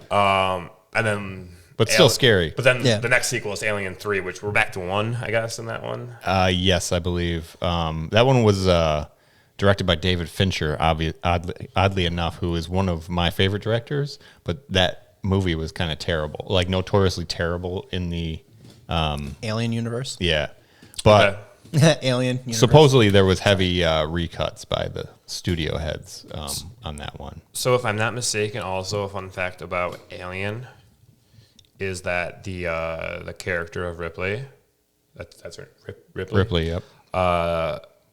And then. But still scary. But then the next sequel is Alien 3, which we're back to 1, I guess, in that one. Yes, I believe. That one was directed by David Fincher, oddly enough, who is one of my favorite directors. But that movie was kind of terrible, like notoriously terrible in the Alien universe. Yeah, but Alien universe. Supposedly there was heavy recuts by the studio heads on that one. So if I'm not mistaken, also a fun fact about Alien is that the character of Ripley, that's right, Ripley, yep,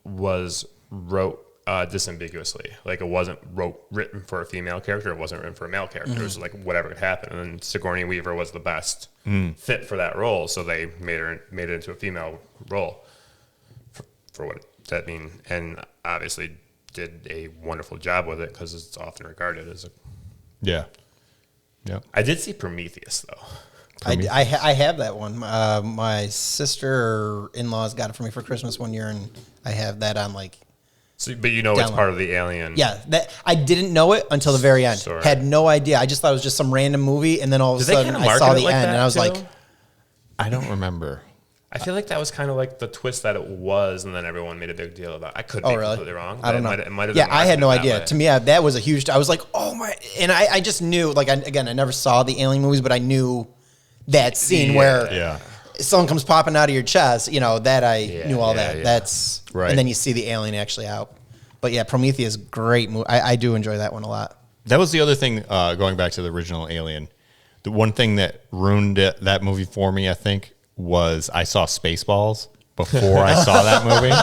was wrote disambiguously. Like it wasn't written for a female character, it wasn't written for a male character. It was like whatever could happen. And then Sigourney Weaver was the best fit for that role, so they made it into a female role for what that mean. And obviously did a wonderful job with it because it's often regarded as a yeah. Yeah, I did see Prometheus though. I have that one. My sister-in-laws got it for me for Christmas one year, and I have that on like. So, but it's part of the Alien. Yeah, that I didn't know it until the very end. Story. Had no idea. I just thought it was just some random movie, and then all of a sudden I saw the end, and I was like, I don't remember. I feel like that was kind of like the twist that it was, and then everyone made a big deal about it. I could be completely wrong. I don't know. It might have been I had no idea. To me, that was a huge... I was like, oh my... And I just knew, like, I never saw the Alien movies, but I knew that scene where someone comes popping out of your chest, that I knew all that. Yeah. That's... Right. And then you see the alien actually out. But yeah, Prometheus, great movie. I do enjoy that one a lot. That was the other thing, going back to the original Alien. The one thing that ruined that movie for me, I think, was I saw Spaceballs before I saw that movie.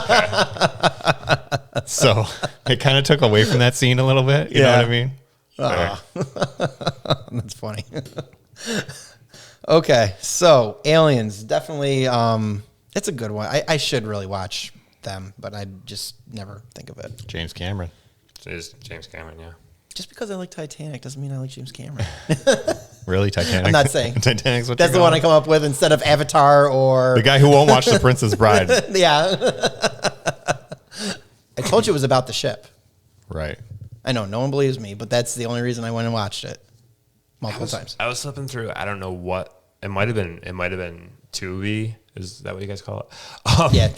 So it kind of took away from that scene a little bit. You know what I mean? That's funny. Okay, so Aliens, definitely, it's a good one. I should really watch them, but I just never think of it. James Cameron. It is James Cameron, yeah. Just because I like Titanic doesn't mean I like James Cameron. Really, Titanic? I'm not saying. Titanic's what that's the one I come up with instead of Avatar or... The guy who won't watch The Princess Bride. Yeah. I told you it was about the ship. Right. I know, no one believes me, but that's the only reason I went and watched it multiple times. I was flipping through, I don't know what... It might have been Tubi. Is that what you guys call it? Yeah.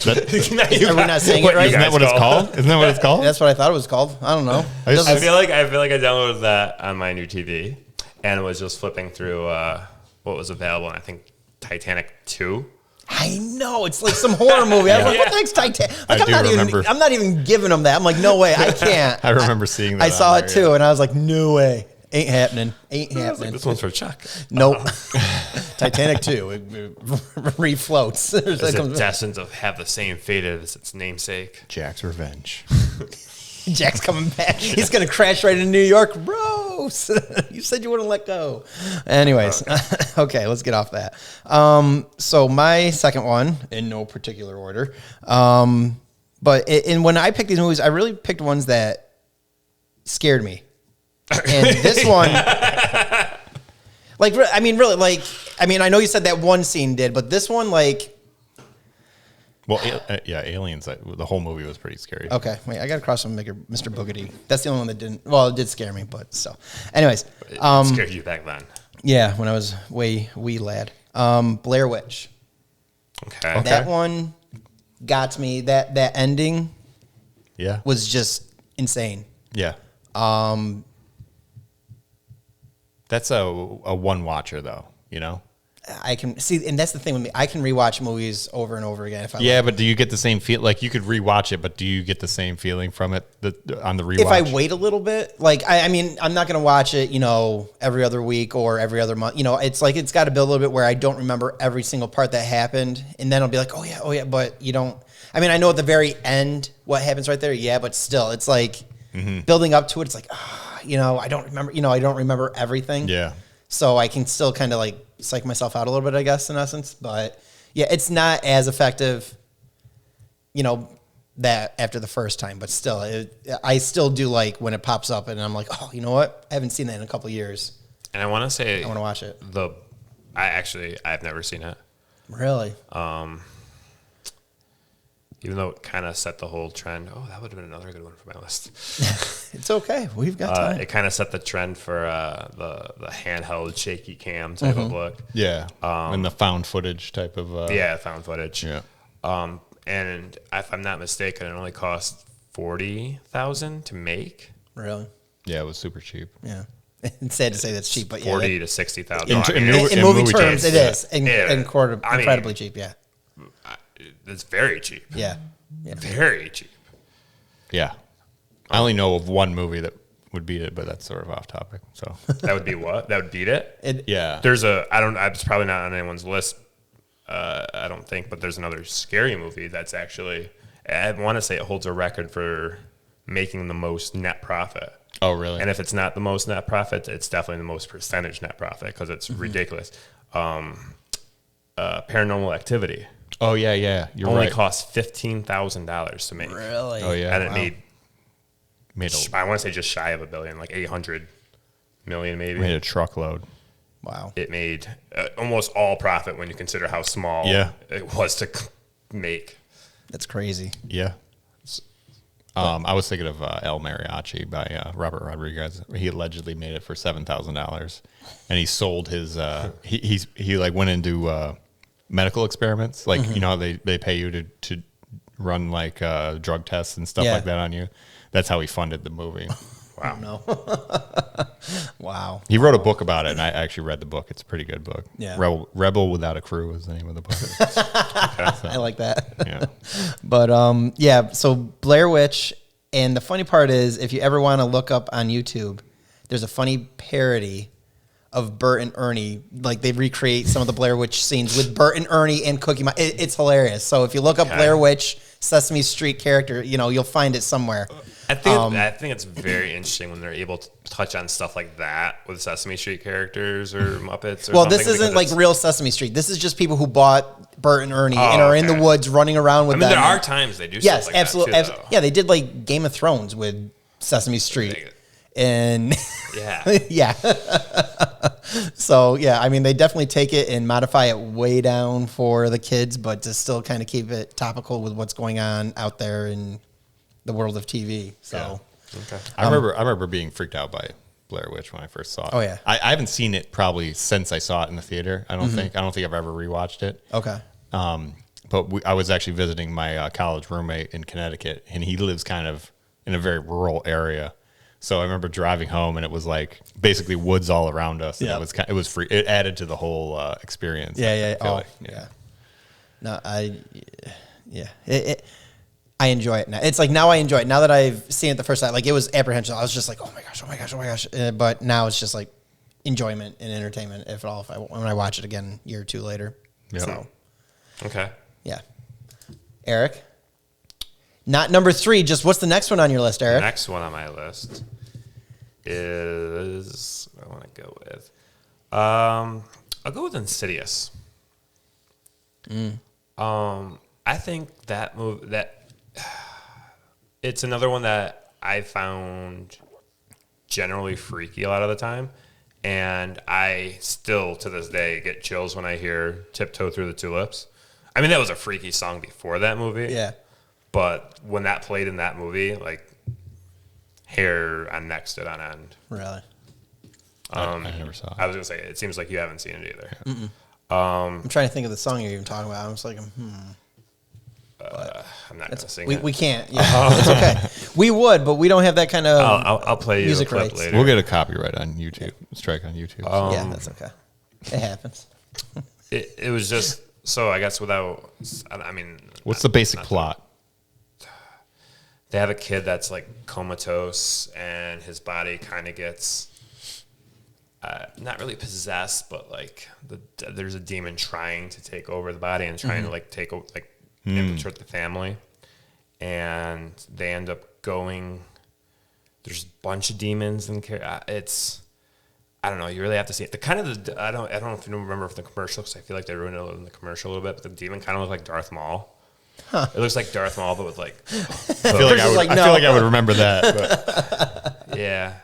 Are we not saying it right? Isn't that what it's called? Isn't that what it's called? That's what I thought it was called. I don't know. I feel like I downloaded that on my new TV and was just flipping through what was available. And I think Titanic 2. I know. It's like some horror movie. I'm like, what the heck's Titanic? Like, I'm not even giving them that. I'm like, no way. I can't. I remember seeing that. I saw it too, and I was like, no way. Ain't happening. Ain't happening. Like, this one's for Chuck. Nope. Titanic 2. It refloats. Is it destined to have the same fate as its namesake? Jack's Revenge. Jack's coming back. He's going to crash right into New York. Rose, you said you wouldn't let go. Anyways, okay, let's get off that. So my second one, in no particular order, but when I picked these movies, I really picked ones that scared me. And this one, like, I mean, really, like, I mean, I know you said that one scene did, but this one, like... Well, yeah, Aliens, the whole movie was pretty scary. Okay, wait, I got to cross from Mr. Boogedy. That's the only one that didn't... Well, it did scare me, but still. Anyways. It scared you back then. Yeah, when I was wee lad. Blair Witch. Okay. That one got me. That ending Yeah. was just insane. Yeah. That's a one watcher though, you know? I can see, and that's the thing with me. I can rewatch movies over and over again if I Yeah, but do you get the same feel? Like you could rewatch it, but do you get the same feeling from it on the rewatch? If I wait a little bit, like I mean, I'm not going to watch it, you know, every other week or every other month. You know, it's like it's got to be a little bit where I don't remember every single part that happened, and then I'll be like, oh yeah, but you don't. I mean, I know at the very end what happens right there, yeah, but still, it's like building up to it. It's like, you know, I don't remember. You know, I don't remember everything. Yeah. So I can still kind of like psych myself out a little bit, I guess, in essence. But yeah, it's not as effective, you know, that after the first time. But still, I still do like when it pops up and I'm like, oh, you know what? I haven't seen that in a couple of years. And I want to say... I want to watch it. I've never seen it. Really? Even though it kind of set the whole trend. Oh, that would have been another good one for my list. It's okay. We've got time. It kind of set the trend for the handheld shaky cam type of look. Yeah. And the found footage type of. Yeah, found footage. Yeah. And if I'm not mistaken, it only cost $40,000 to make. Really? Yeah, it was super cheap. Yeah. It's sad to say that's cheap, but yeah. $40,000 to $60,000. In movie terms, it is Yeah. incredibly cheap. Yeah. It's very cheap. Yeah. Very cheap. Yeah. I only know of one movie that would beat it, but that's sort of off topic. So That would be what? That would beat it? yeah. It's probably not on anyone's list, I don't think, but there's another scary movie that's actually, I want to say it holds a record for making the most net profit. Oh, really? And if it's not the most net profit, it's definitely the most percentage net profit because it's ridiculous. Paranormal Activity. Oh, yeah. You're only right. cost $15,000 to make. Really? Oh, yeah. And it made I want to say just shy of $1 billion, like 800 million maybe. a truckload. Wow. It made almost all profit when you consider how small it was to make. That's crazy. Yeah. I was thinking of El Mariachi by Robert Rodriguez. He allegedly made it for $7,000, and he sold his. He like went into medical experiments, like you know how they pay you to run like drug tests and stuff like that on you. That's how he funded the movie. Wow. No. Wow. He wrote a book about it, and I actually read the book. It's a pretty good book. Yeah. Rebel Without a Crew is the name of the book. I like that. Yeah. But yeah, so Blair Witch, and the funny part is if you ever want to look up on YouTube, there's a funny parody of Bert and Ernie. Like they recreate some of the Blair Witch scenes with Bert and Ernie and Cookie Monster. It's hilarious. So if you look up Blair Witch Sesame Street character, you know, you'll find it somewhere. I think it's very interesting when they're able to touch on stuff like that with Sesame Street characters or Muppets. Or well, this isn't like real Sesame Street. This is just people who bought Bert and Ernie and are in the woods running around with them. There are times they do stuff like absolutely, that too, yeah, they did like Game of Thrones with Sesame Street. And yeah. So, yeah, I mean, they definitely take it and modify it way down for the kids, but to still kind of keep it topical with what's going on out there in the world of TV. So, Okay. I remember being freaked out by Blair Witch when I first saw it. Oh, yeah. I haven't seen it probably since I saw it in the theater. I don't think I've ever rewatched it. Okay. But I was actually visiting my college roommate in Connecticut, and he lives kind of in a very rural area. So I remember driving home, and it was like basically woods all around us. And it was free. It added to the whole experience. Yeah. No, I enjoy it now. It's like now I enjoy it. Now that I've seen it the first time, like it was apprehension. I was just like, oh my gosh. But now it's just like enjoyment and entertainment, if at all, when I watch it again a year or two later. Yeah. So, Okay. yeah. Eric, Not number 3. Just what's the next one on your list, The Eric? next one on my list is what I want to go with. I'll go with Insidious. I think that it's another one that I found generally freaky a lot of the time, and I still to this day get chills when I hear "Tiptoe Through the Tulips." I mean, that was a freaky song before that movie. Yeah. But when that played in that movie, like, hair on neck stood on end. Really? I never saw it. I was going to say, it seems like you haven't seen it either. I'm trying to think of the song you're even talking about. I was like, I'm not going to sing we, it. we can't. Yeah, it's okay. We would, but we don't have that kind of I'll play you music a clip rights. later. We'll get a copyright on YouTube. Strike on YouTube. Yeah, that's okay. It happens. It was just, so I guess without, I mean. What's the basic plot? They have a kid that's like comatose, and his body kind of gets not really possessed, but like there's a demon trying to take over the body and trying to like take over, like infiltrate the family, and they end up going. There's a bunch of demons and it's. I don't know. You really have to see it. The kind of I don't know if you remember from the commercial, because I feel like they ruined it in the commercial a little bit. But the demon kind of looked like Darth Maul. Huh. It looks like Darth Maul, but with like. I feel like I would remember that. But. Yeah.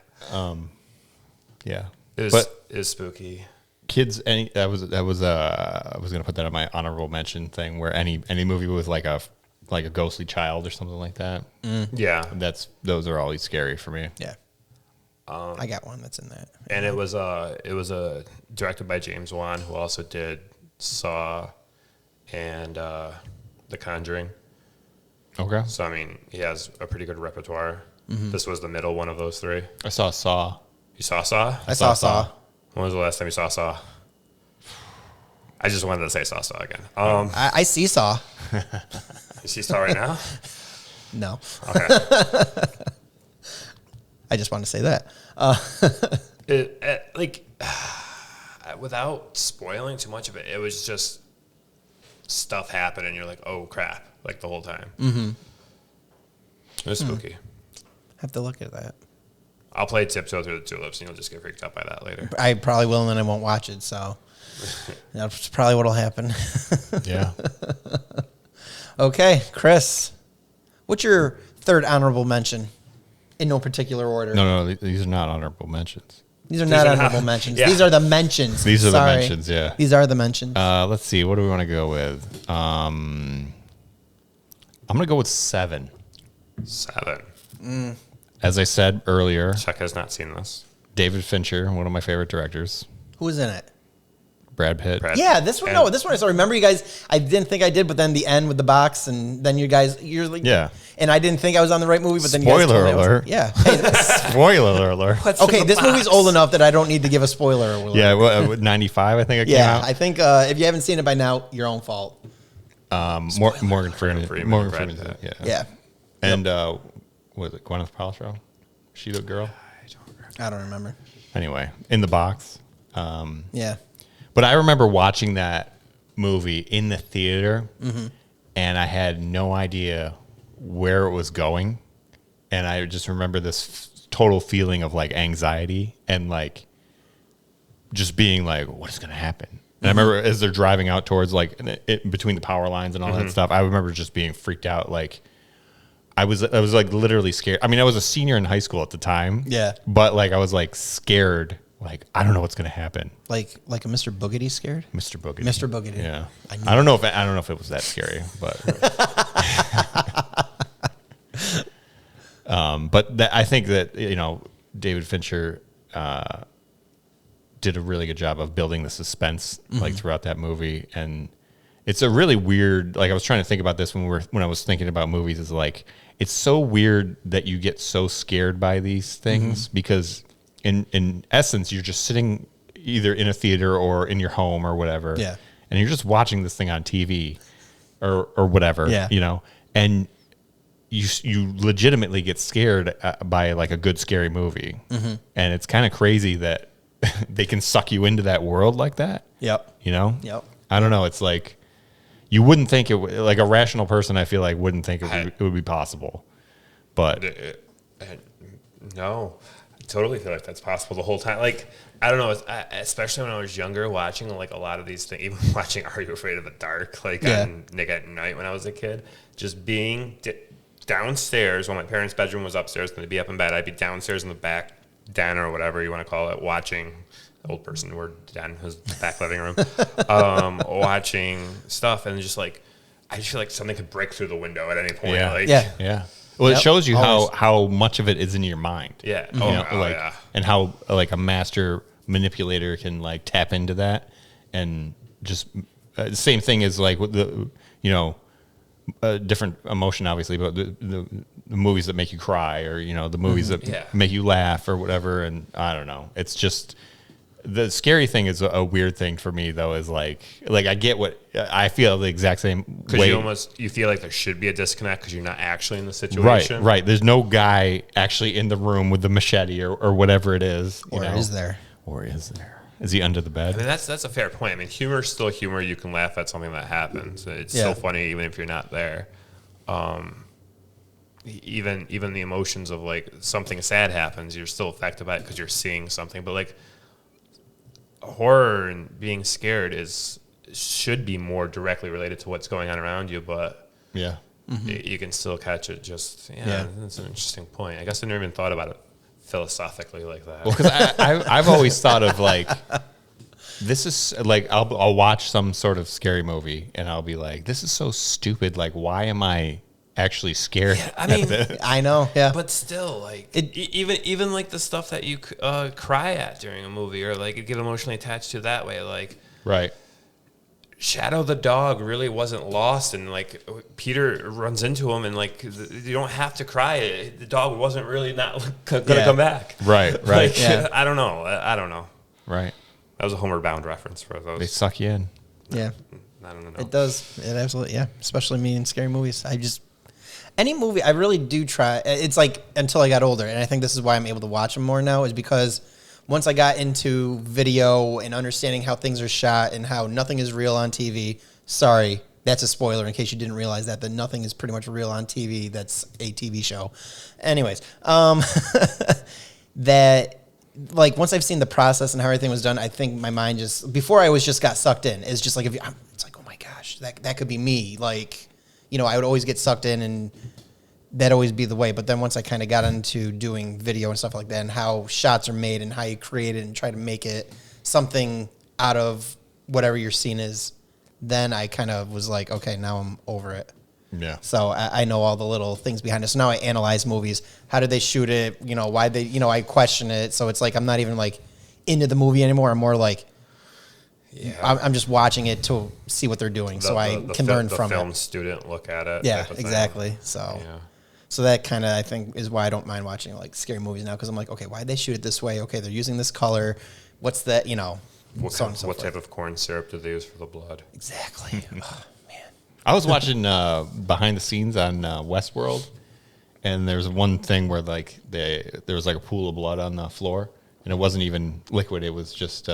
Yeah. It was spooky. Kids, I was gonna put that on my honorable mention thing, where any movie with like a ghostly child or something like that. Yeah. Those are always scary for me. Yeah. I got one that's in that. And it was directed by James Wan, who also did Saw and The Conjuring. Okay. So I mean, he has a pretty good repertoire. This was the middle one of those 3. I saw Saw. You saw Saw? I saw Saw. When was the last time you saw Saw? I just wanted to say Saw again. I see Saw. You see Saw right now? No. Okay. I just want to say that. Without spoiling too much of it, it was just stuff happened, and you're like, oh crap, like the whole time. It was spooky. Have to look at that. I'll play Tiptoe Through the Tulips, and you'll just get freaked out by that later. I probably will, and then I won't watch it. So that's probably what'll happen. Yeah. Okay, Chris, what's your third honorable mention? In no particular order. No, these are not honorable mentions. These are not honorable mentions. Yeah. These are the mentions. These are Sorry. the mentions, yeah. These are the mentions. Let's see. What do we want to go with? I'm going to go with 7. 7. As I said earlier, Chuck has not seen this. David Fincher, one of my favorite directors. Who was in it? Brad Pitt. Yeah, this one. No, this one. I still remember you guys. I didn't think I did, but then the end with the box, and then you're like, Yeah. And I didn't think I was on the right movie, but then you guys Spoiler told me I was. alert. Yeah. Hey, Spoiler alert. okay, this movie's old enough that I don't need to give a spoiler alert. Yeah, 95, I think it came Yeah, out. I think if you haven't seen it by now, your own fault. Morgan Freeman. Freeman's Freeman's in it. yeah. Yeah. And was it Gwyneth Paltrow? She the girl? I don't remember. Anyway, in the box. Yeah. But I remember watching that movie in the theater, and I had no idea where it was going. And I just remember this total feeling of like anxiety and like just being like, what is going to happen? And I remember as they're driving out towards like between the power lines and all that stuff, I remember just being freaked out. Like I was like literally scared. I mean, I was a senior in high school at the time. Yeah. But like I was like scared. Like, I don't know what's going to happen. Like a Mr. Boogedy scared? Mr. Boogedy. Mr. Boogedy. Yeah. I don't know if it was that scary, but I think that, David Fincher did a really good job of building the suspense like throughout that movie. And it's a really weird, like I was trying to think about this when I was thinking about movies, is like, it's so weird that you get so scared by these things because in essence, you're just sitting either in a theater or in your home or whatever. Yeah. And you're just watching this thing on TV or whatever, Yeah. and you legitimately get scared by like a good scary movie. And it's kind of crazy that they can suck you into that world like that. Yep. You know? Yep. I don't know. It's like you wouldn't think it would, like a rational person, I feel like wouldn't think it would be possible. But no, I totally feel like that's possible the whole time. Like, I don't know, especially when I was younger, watching like a lot of these things, even watching Are You Afraid of the Dark, like on Nick at Night when I was a kid, just being downstairs when my parents' bedroom was upstairs and they'd be up in bed, I'd be downstairs in the back den or whatever you want to call it, watching old person word den, his back living room, watching stuff, and just like I just feel like something could break through the window at any point. Yeah. Well, it shows you how much of it is in your mind. Yeah. And how like a master manipulator can like tap into that, and just the same thing is like with the different emotion obviously, but the movies that make you cry, or the movies that make you laugh or whatever. And I don't know, it's just. The scary thing is a weird thing for me though, is like I get what I feel the exact same way. You feel like there should be a disconnect because you're not actually in the situation. Right. There's no guy actually in the room with the machete or whatever it is. Is there? Or is there? Is he under the bed? I mean, that's a fair point. I mean, humor is still humor. You can laugh at something that happens. It's so funny even if you're not there. Even the emotions of like something sad happens, you're still affected by it because you're seeing something. But like, horror and being scared should be more directly related to what's going on around you, but you can still catch it. That's an interesting point. I guess I never even thought about it philosophically like that. Well, because I've always thought of like, this is like I'll watch some sort of scary movie and I'll be like, this is so stupid. Like, why am I actually scared? I mean, I know, but still, like even like the stuff that you cry at during a movie, or like you get emotionally attached to that way, like Shadow the dog really wasn't lost, and like Peter runs into him, and like you don't have to cry. The dog wasn't really not gonna come back. Right. Like, I don't know. Right. That was a Homeward Bound reference for those. They suck you in. Yeah. I don't know. It does. It absolutely. Yeah. Especially me in scary movies. Any movie, I really do try. It's like until I got older, and I think this is why I'm able to watch them more now, is because once I got into video and understanding how things are shot and how nothing is real on TV. Sorry, that's a spoiler in case you didn't realize that nothing is pretty much real on TV. That's a TV show. Anyways, that like once I've seen the process and how everything was done, I think my mind before I just got sucked in. It's just like it's like, oh my gosh, that could be me. Like, I would always get sucked in, and that'd always be the way. But then once I kind of got into doing video and stuff like that, and how shots are made and how you create it and try to make it something out of whatever your scene is, then I kind of was like, okay, now I'm over it. Yeah. So I know all the little things behind it. So now I analyze movies. How did they shoot it? Why they, I question it. So it's like I'm not even like into the movie anymore. I'm more like, I'm just watching it to see what they're doing, so I can learn from it. The film student look at it. Yeah, exactly. So, so that kind of I think is why I don't mind watching like scary movies now, because I'm like, okay, why did they shoot it this way? Okay, they're using this color. What's that? What type of corn syrup do they use for the blood? Exactly. Oh, man. I was watching behind the scenes on Westworld, and there's one thing where like there was like a pool of blood on the floor, and it wasn't even liquid. It was just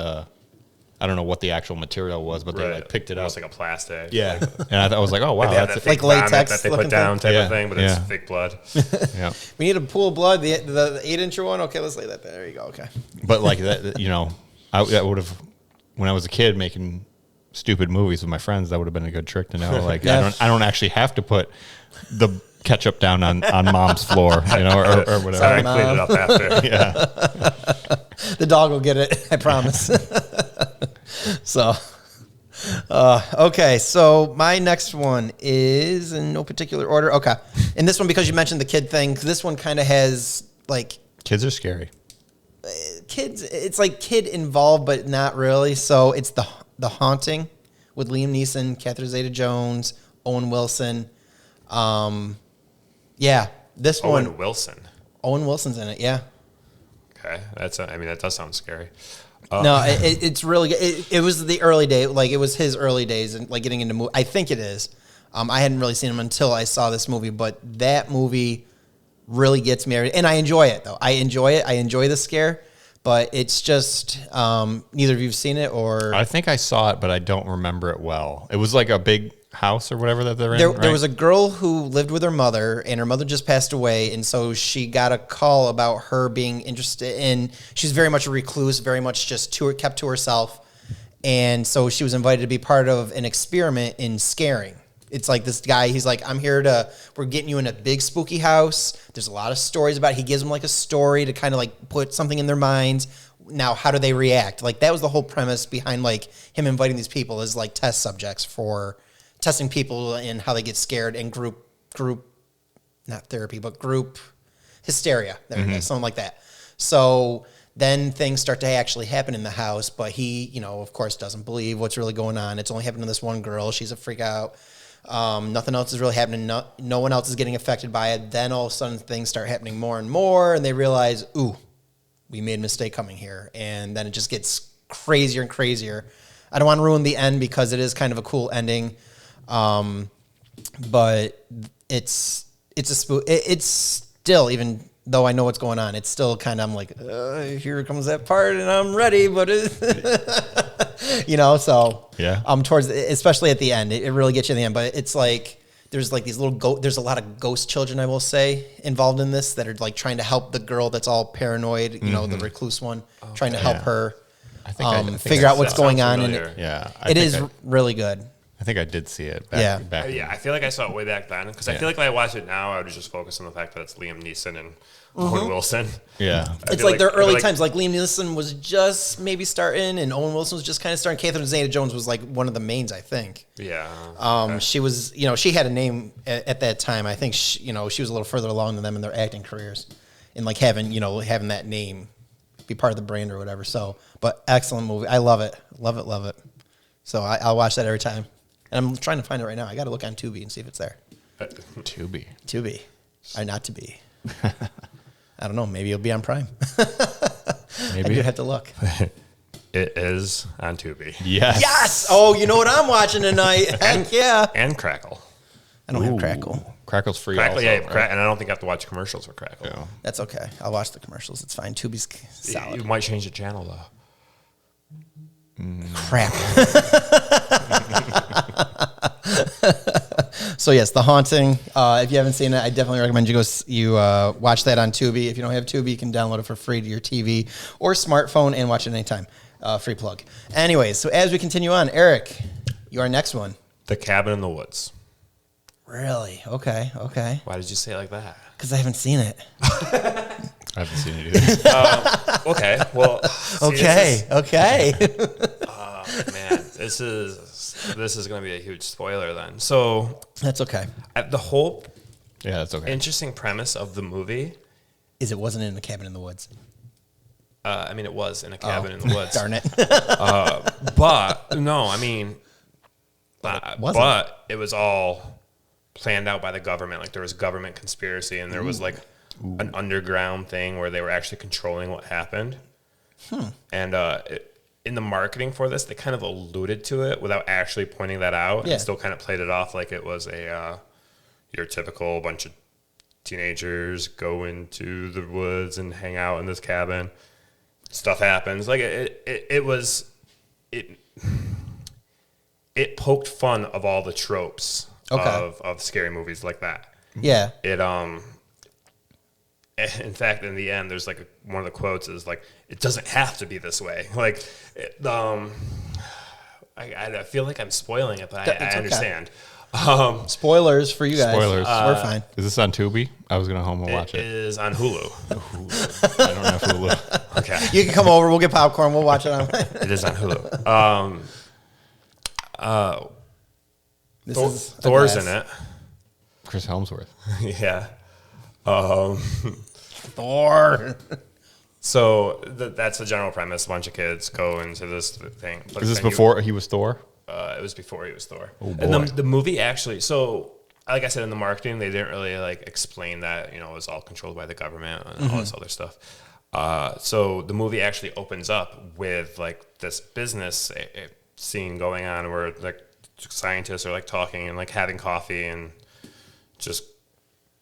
I don't know what the actual material was, but they like picked it up. It was like a plastic. Yeah. And I was like, oh, wow. That's like latex that they put down type of thing, but it's Yeah. fake blood. Yeah. We need a pool of blood, the 8-incher one. Okay, let's lay that there. There you go. Okay. But like that, I would have, when I was a kid making stupid movies with my friends, that would have been a good trick to know. Like, I don't actually have to put the ketchup down on mom's floor, or whatever. Sorry, I cleaned it up after. Yeah. The dog will get it, I promise. So, okay. So my next one is in no particular order. Okay. And this one, because you mentioned the kid thing, this one kind of has like Kids are scary. kids. It's like kid involved, but not really. So it's the Haunting with Liam Neeson, Catherine Zeta-Jones, Owen Wilson. Yeah, this one. Owen Wilson. Owen Wilson's in it. Yeah. Okay, that does sound scary. No, it's really good. It was the early day, like it was his early days, and like getting into movie. I think it is. I hadn't really seen him until I saw this movie, but that movie really gets me, and I enjoy it though. I enjoy it. I enjoy the scare, but it's just neither of you've seen it, or I think I saw it, but I don't remember it well. It was like a big house or whatever that they're in. There right? was a girl who lived with her mother, and her mother just passed away, and so she got a call about her being interested in. She's very much a recluse, very much just kept to herself, and so she was invited to be part of an experiment in scaring. It's like this guy, he's like, we're getting you in a big spooky house. There's a lot of stories about it. He gives them like a story to kind of like put something in their minds. Now, how do they react? Like that was the whole premise behind like him inviting these people as like test subjects for testing people in how they get scared and group, not therapy, but group hysteria. There it is, something like that. So then things start to actually happen in the house, but he, of course, doesn't believe what's really going on. It's only happened to this one girl. She's a freak out. Nothing else is really happening. No one else is getting affected by it. Then all of a sudden things start happening more and more, and they realize, ooh, we made a mistake coming here. And then it just gets crazier and crazier. I don't want to ruin the end because it is kind of a cool ending. But it's still, even though I know what's going on, it's still kind of, I'm like, here comes that part and I'm ready, but so yeah. Towards, especially at the end, it really gets you in the end, but it's like, there's like these little there's a lot of ghost children, I will say, involved in this that are like trying to help the girl that's all paranoid, the recluse one, trying to help her I think figure out what's going on. And it is really good. I think I did see it back. Yeah, I feel like I saw it way back then because I feel like when I watch it now, I would just focus on the fact that it's Liam Neeson and Owen Wilson. Yeah. It's like their early times. Like Liam Neeson was just maybe starting and Owen Wilson was just kind of starting. Catherine Zeta-Jones was like one of the mains, I think. Yeah. She was, she had a name at that time. I think, she was a little further along than them in their acting careers and like having that name be part of the brand or whatever. So, but excellent movie. I love it. Love it. Love it. So I'll watch that every time. And I'm trying to find it right now. I got to look on Tubi and see if it's there. Tubi. Or not to be. I don't know. Maybe it'll be on Prime. Maybe. I do have to look. It is on Tubi. Yes. Oh, you know what I'm watching tonight? Heck yeah. And Crackle. I don't have Crackle. Crackle's free Crackle, also, yeah. right? And I don't think I have to watch commercials for Crackle. Yeah. That's okay. I'll watch the commercials. It's fine. Tubi's solid. You might change the channel, though. Crap. So yes, The Haunting. If you haven't seen it, I definitely recommend you watch that on Tubi. If you don't have Tubi, you can download it for free to your TV or smartphone and watch it anytime. Free plug. Anyways, so as we continue on, Eric, your next one. The Cabin in the Woods. Really? Okay. Why did you say it like that? Because I haven't seen it. I haven't seen it either. Okay. Well. Okay. Oh man, this is going to be a huge spoiler then. So That's okay. the whole That's okay. interesting premise of the movie is it wasn't in a cabin in the woods. I mean, it was in a cabin in the woods. Darn it. But no, I mean, wasn't. but it was all planned out by the government. Like there was government conspiracy, and there was like an underground thing where they were actually controlling what happened. And in the marketing for this, they kind of alluded to it without actually pointing that out, and still kind of played it off like it was your typical bunch of teenagers go into the woods and hang out in this cabin. Stuff happens. Like it poked fun of all the tropes of scary movies like that. Yeah. In fact, in the end, there's like one of the quotes is like, "It doesn't have to be this way." Like, I feel like I'm spoiling it, but I understand. Spoilers for you guys. Spoilers. We're fine. Is this on Tubi? I was going to home and watch It it. is on Hulu. I don't have Hulu. Okay, You can come over. We'll get popcorn. We'll watch it on. it is on Hulu. Thor's in it. Chris Helmsworth. Yeah. Thor. So that's the general premise. A bunch of kids go into this thing. Is this before he was Thor? It was before he was Thor. Oh, boy. And the movie actually, so like I said, in the marketing, they didn't really like explain that, it was all controlled by the government and all this other stuff. So the movie actually opens up with like this business scene going on where like scientists are like talking and like having coffee and just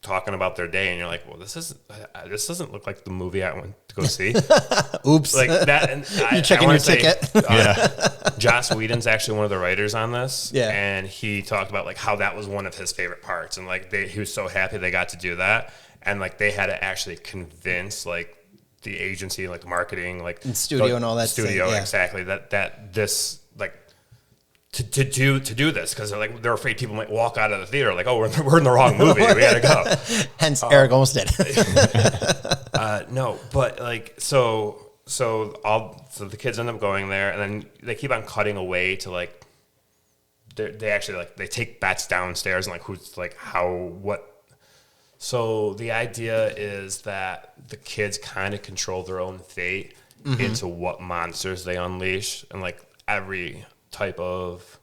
talking about their day, and you're like, well, this doesn't look like the movie I went to go see. Oops. Like that. And You're checking your ticket. Joss Whedon's actually one of the writers on this. Yeah. And he talked about like how that was one of his favorite parts. And like he was so happy they got to do that. And like they had to actually convince like the agency, like marketing, like and studio and all that studio, thing, yeah. exactly. That this like to do this, because they're afraid people might walk out of the theater like, oh, we're in the wrong movie, we gotta go. Hence Eric almost did. No, but like so the kids end up going there, and then they keep on cutting away to like they actually like they take bets downstairs and like who's like how what. So the idea is that the kids kind of control their own fate into what monsters they unleash, and like every type of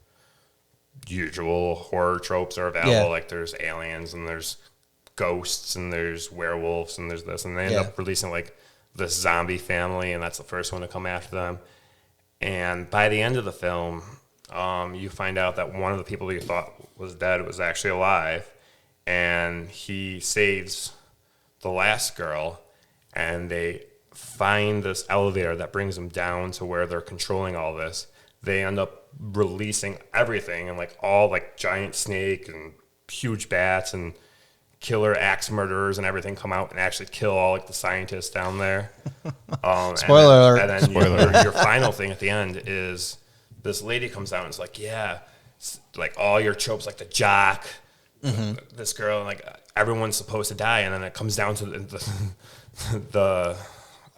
usual horror tropes are available. Yeah. Like there's aliens and there's ghosts and there's werewolves and there's this, and they end up releasing like this zombie family, and that's the first one to come after them. And by the end of the film, you find out that one of the people you thought was dead was actually alive, and he saves the last girl, and they find this elevator that brings them down to where they're controlling all this. They end up releasing everything, and like all like giant snake and huge bats and killer axe murderers and everything come out and actually kill all like the scientists down there. Spoiler alert. And then your final thing at the end is this lady comes out and is like, yeah, like all your tropes, like the jock, this girl, and like everyone's supposed to die, and then it comes down to the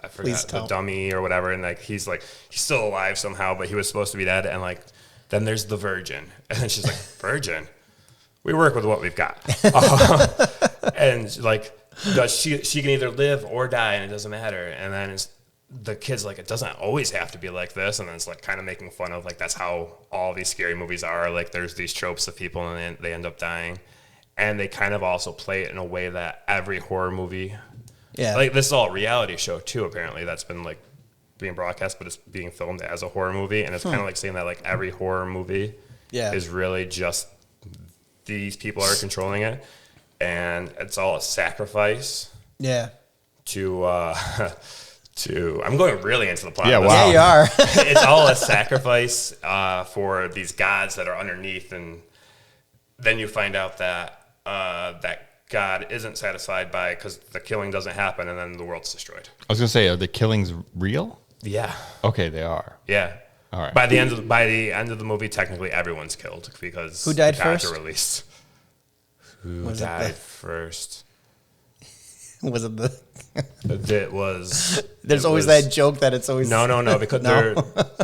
I forgot, the dummy or whatever, and like he's still alive somehow, but he was supposed to be dead. And like then there's the virgin, and then she's like, virgin, we work with what we've got. And like she can either live or die, and it doesn't matter. And then the kid's like, it doesn't always have to be like this. And then it's like kind of making fun of like that's how all these scary movies are. Like there's these tropes of people and they end up dying, and they kind of also play it in a way that every horror movie. Yeah. Like this is all a reality show too, apparently, that's been like being broadcast, but it's being filmed as a horror movie. And it's kind of like saying that like every horror movie is really just these people are controlling it, and it's all a sacrifice. Yeah. To I'm going really into the plot. Yeah, of this. wow. Yeah, you are. It's all a sacrifice for these gods that are underneath, and then you find out that that God isn't satisfied by, because the killing doesn't happen, and then the world's destroyed. I was gonna say, are the killings real? Yeah. Okay, they are. Yeah. All right. By the end of the movie, technically everyone's killed because Who died the gods first? are released. Who Was it died first? Was it the? It was. There's always that joke that it's always No, because they're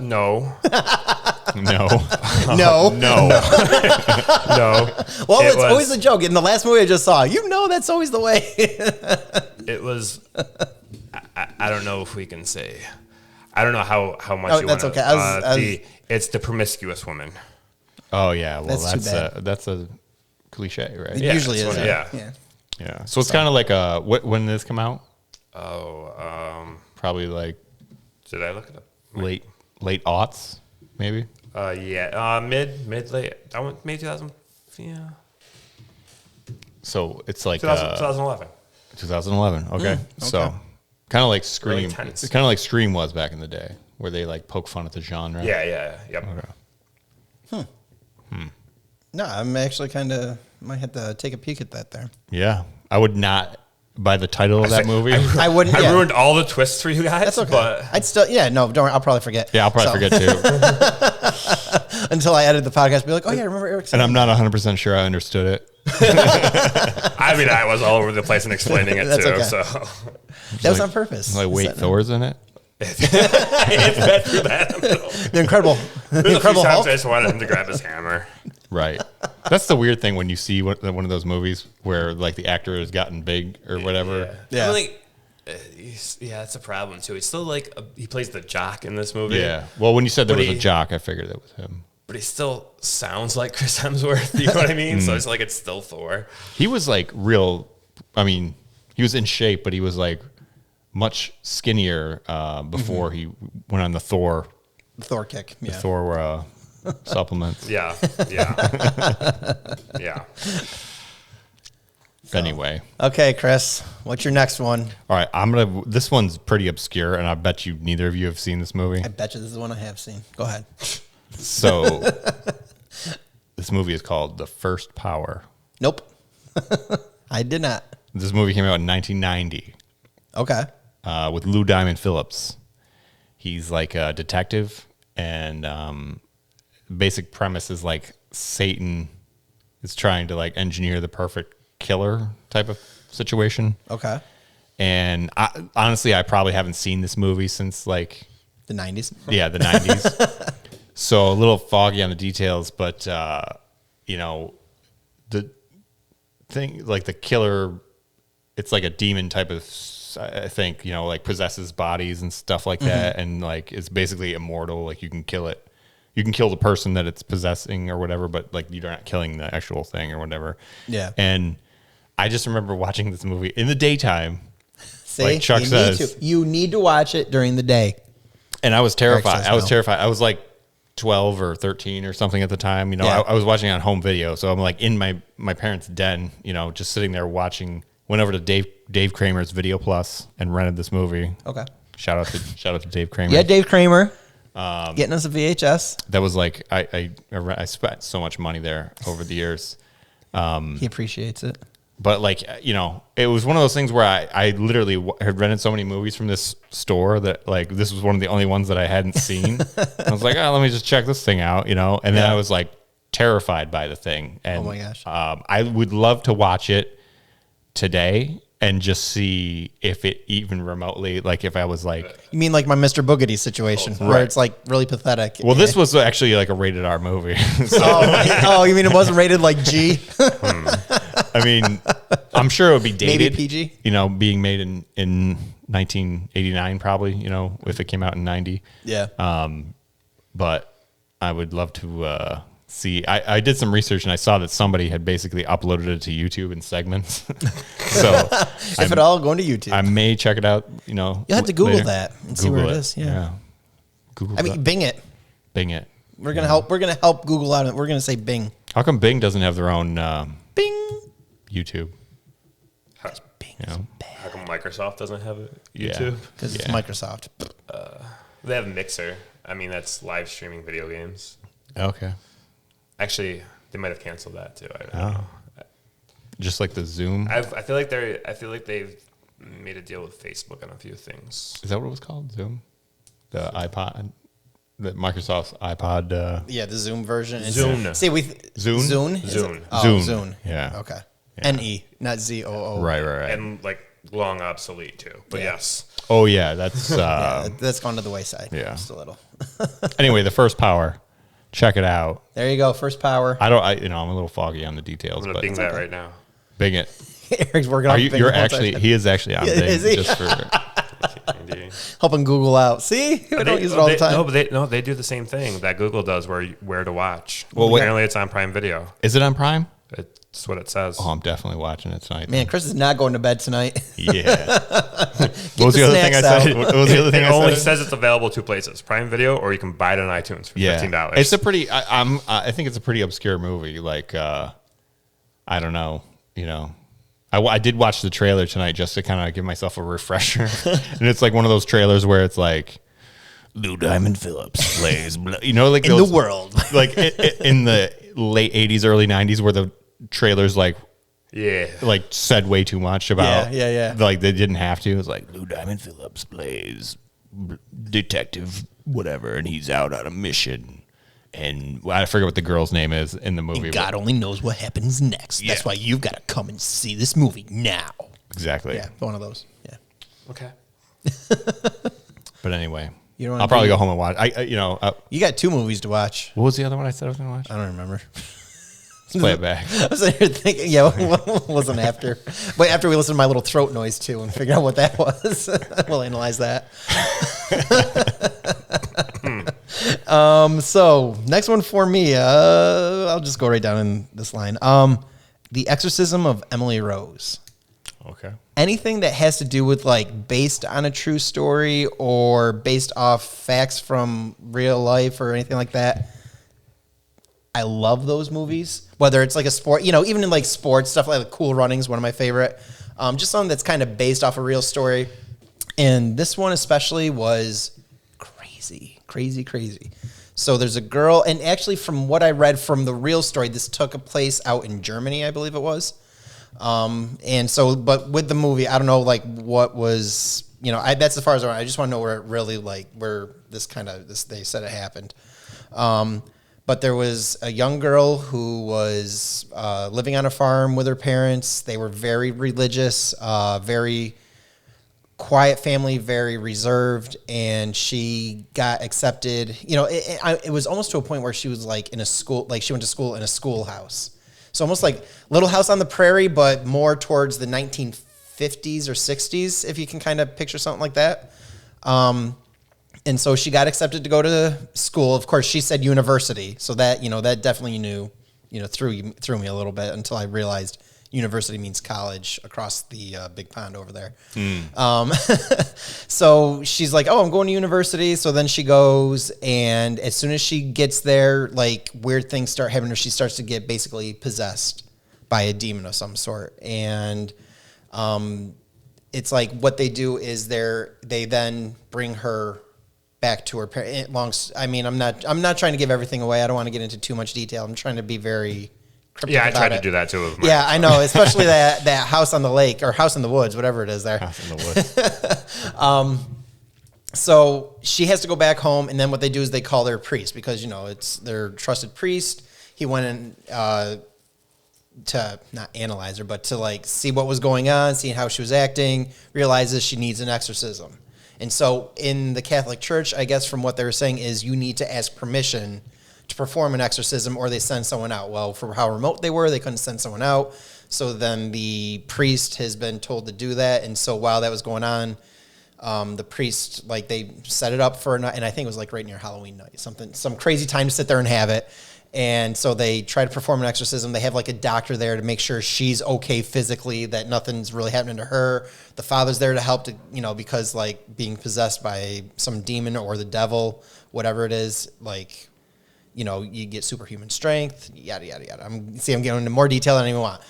no. No. no. No. Well, it's always a joke. In the last movie I just saw, that's always the way. It was. I don't know if we can say. I don't know how much. Oh, that's okay. It's the promiscuous woman. Oh yeah, well That's too bad. that's a cliche, right? It Yeah, usually is. that's what- Yeah. So it's kind of like when did this come out? Oh, Probably like did I look it up? late aughts, maybe. Mid late. I went May 2000. Yeah. So it's like 2011. 2011. Okay. So kind of like Scream. tense. It's kind of like Scream was back in the day, where they like poke fun at the genre. Yeah. Yep. Okay. No, I'm actually kind of might have to take a peek at that there. Yeah, I would not. By the title of that movie, I wouldn't. I yeah. ruined all the twists for you guys. That's okay. But I'd still. Yeah. No. Don't. I'll probably forget. yeah, I'll probably forget too. Until I edit the podcast, be like, oh yeah, remember Eric said And I'm not 100% sure I understood it. I mean, I was all over the place and explaining it That's too. okay. So that was on purpose. Like, wait, Is that- Thor's in it? I went through that. The Incredible. The There's a few Incredible times Hulk. I just wanted him to grab his hammer. Right. That's the weird thing when you see one of those movies where like the actor has gotten big or whatever. Yeah. I mean, that's a problem too. He's still like he plays the jock in this movie. Yeah. Well, when you said there But was a he- jock, I figured it was him. but he still sounds like Chris Hemsworth. You know what I mean? So it's like it's still Thor. He was like real. I mean, he was in shape, but he was like much skinnier before he went on the Thor kick. Yeah. Thor supplements. Yeah. Anyway. Okay, Chris, what's your next one? All right, this one's pretty obscure, and I bet you neither of you have seen this movie. I bet you this is one I have seen. Go ahead. So, this movie is called The First Power. Nope. I did not. This movie came out in 1990. Okay. With Lou Diamond Phillips. He's like a detective, and basic premise is like Satan is trying to like engineer the perfect killer type of situation. Okay. And honestly, I probably haven't seen this movie since like the 90s. Yeah, the 90s. So a little foggy on the details, but the thing, like the killer, it's like a demon type of, I think, like possesses bodies and stuff like that, and like is basically immortal. Like you can kill it. You can kill the person that it's possessing or whatever, but like you're not killing the actual thing or whatever. Yeah. And I just remember watching this movie in the daytime. See, like Chuck says, you need to watch it during the day. And I was terrified. Says I was no. terrified. I was like 12 or 13 or something at the time. Yeah. I was watching on home video. So I'm like in my parents' den, just sitting there watching. Went over to Dave Kramer's Video Plus and rented this movie. Okay. Shout out to Dave Kramer. Yeah, Dave Kramer. Getting us a VHS. That was like I spent so much money there over the years. He appreciates it. But like, it was one of those things where I literally had rented so many movies from this store that like, this was one of the only ones that I hadn't seen. I was like, let me just check this thing out, and then I was like terrified by the thing. And, oh my gosh. I would love to watch it today and just see if it even remotely, like if I was like... You mean like my Mr. Boogedy situation where it's like really pathetic? Well, this was actually like a rated R movie. So, oh, you mean it wasn't rated like G? I mean, I'm sure it would be dated. Maybe PG? Being made in 1989 probably, if it came out in 90. Yeah. But I would love to... see, I did some research and I saw that somebody had basically uploaded it to YouTube in segments. So if at all, going to YouTube. I may check it out, You'll have to Google that and see where it is. Yeah. Google Bing it. Bing it. We're gonna help Google out. We're gonna say Bing. How come Bing doesn't have their own Bing YouTube? Bing. How come Microsoft doesn't have a Yeah. YouTube? Because it's Microsoft. They have a Mixer. I mean, that's live streaming video games. Okay. Actually, they might have canceled that too. I don't know. Just like the Zoom. I feel like they've made a deal with Facebook on a few things. Is that what it was called? Zoom? The iPod? The Microsoft's iPod? Yeah, the Zoom version. Zune. See, Zune? Zune. Zune. Oh, Zune. Zune. Yeah. Okay. Yeah. N-E, not Z-O-O. Right. And like long obsolete too. But yes. Oh, yeah. That's... Yeah, that's gone to the wayside. Yeah. Just a little. Anyway, The First Power. Check it out. There you go. First Power. I'm a little foggy on the details. I'm gonna but Bing that right now. Bing it. Eric's working on Bing. He is actually on Bing. Is he? Just for... Helping Google out. See? We don't use it all the time. They do the same thing that Google does where to watch. Well, apparently it's on Prime Video. Is it on Prime? It's what it says. Oh, I'm definitely watching it tonight. Man, Chris is not going to bed tonight. Yeah. What was the other thing I said? What was the other thing It I only said? says it's available two places: Prime Video, or you can buy it on iTunes for $15. It's a pretty. I think it's a pretty obscure movie. Like, I don't know. I did watch the trailer tonight just to kind of give myself a refresher, and it's like one of those trailers where it's like Lou Diamond Phillips plays, like in those, the world, like in the late '80s, early '90s, where the trailers like said way too much about like they didn't have to. It was like Lou Diamond Phillips plays detective whatever, and he's out on a mission. And I forget what the girl's name is in the movie. And God only knows what happens next. Yeah. That's why you've got to come and see this movie now. Exactly. Yeah, one of those. Yeah. Okay. But anyway, I'll probably go home and watch. You got two movies to watch. What was the other one I said I was going to watch? I don't remember. Let's play it back. I was sitting here thinking, what wasn't after? But after we listened to my little throat noise too and figure out what that was, we'll analyze that. So next one for me, I'll just go right down in this line. The Exorcism of Emily Rose. Okay. Anything that has to do with like based on a true story or based off facts from real life or anything like that, I love those movies. Whether it's like a sport, even in like sports stuff, like Cool Runnings, one of my favorite. Just something that's kind of based off a real story. And this one especially was crazy. So there's a girl, and actually from what I read from the real story, this took place out in Germany, I believe it was. And so, but with the movie, I don't know, like what was, that's as far as I went. I just want to know where it really, like, where they said it happened. But there was a young girl who was living on a farm with her parents. They were very religious, very quiet family, very reserved, and she got accepted. It was almost to a point where she was like in a school, like she went to school in a schoolhouse. So almost like Little House on the Prairie, but more towards the 1950s or 60s, if you can kind of picture something like that. And so she got accepted to go to school. Of course, she said university, so that that definitely threw me a little bit until I realized university means college across the big pond over there. So she's like, oh, I'm going to university. So then she goes, and as soon as she gets there, like weird things start happening. She starts to get basically possessed by a demon of some sort. And it's like what they do is they then bring her back to her parents. I'm not trying to give everything away. I don't want to get into too much detail. I'm trying to be very cryptic. Yeah, I tried to do that too. With yeah, I know, especially that house on the lake or house in the woods, whatever it is there. House in the woods. So she has to go back home, and then what they do is they call their priest because it's their trusted priest. He went in to not analyze her, but to like see what was going on, seeing how she was acting. Realizes she needs an exorcism, and so in the Catholic Church, I guess from what they were saying is you need to ask permission to perform an exorcism, or they send someone out. Well, for how remote they were, they couldn't send someone out. So then the priest has been told to do that. And so while that was going on, the priest, like they set it up for a night, and I think it was like right near Halloween night, some crazy time to sit there and have it. And so they try to perform an exorcism. They have like a doctor there to make sure she's okay physically, that nothing's really happening to her. The father's there to help because like being possessed by some demon or the devil, whatever it is, like, you get superhuman strength, yada, yada, yada. I'm getting into more detail than I even want.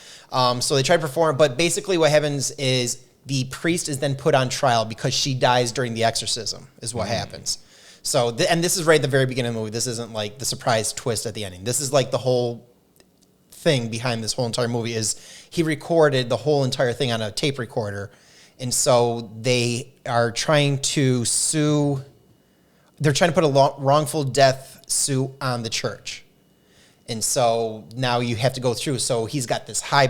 So they try to perform, but basically what happens is the priest is then put on trial because she dies during the exorcism is what happens. So, and this is right at the very beginning of the movie. This isn't like the surprise twist at the ending. This is like the whole thing behind this whole entire movie is he recorded the whole entire thing on a tape recorder. And so they are trying to sue. They're trying to put a wrongful death suit on the church. And so now you have to go through. So he's got this high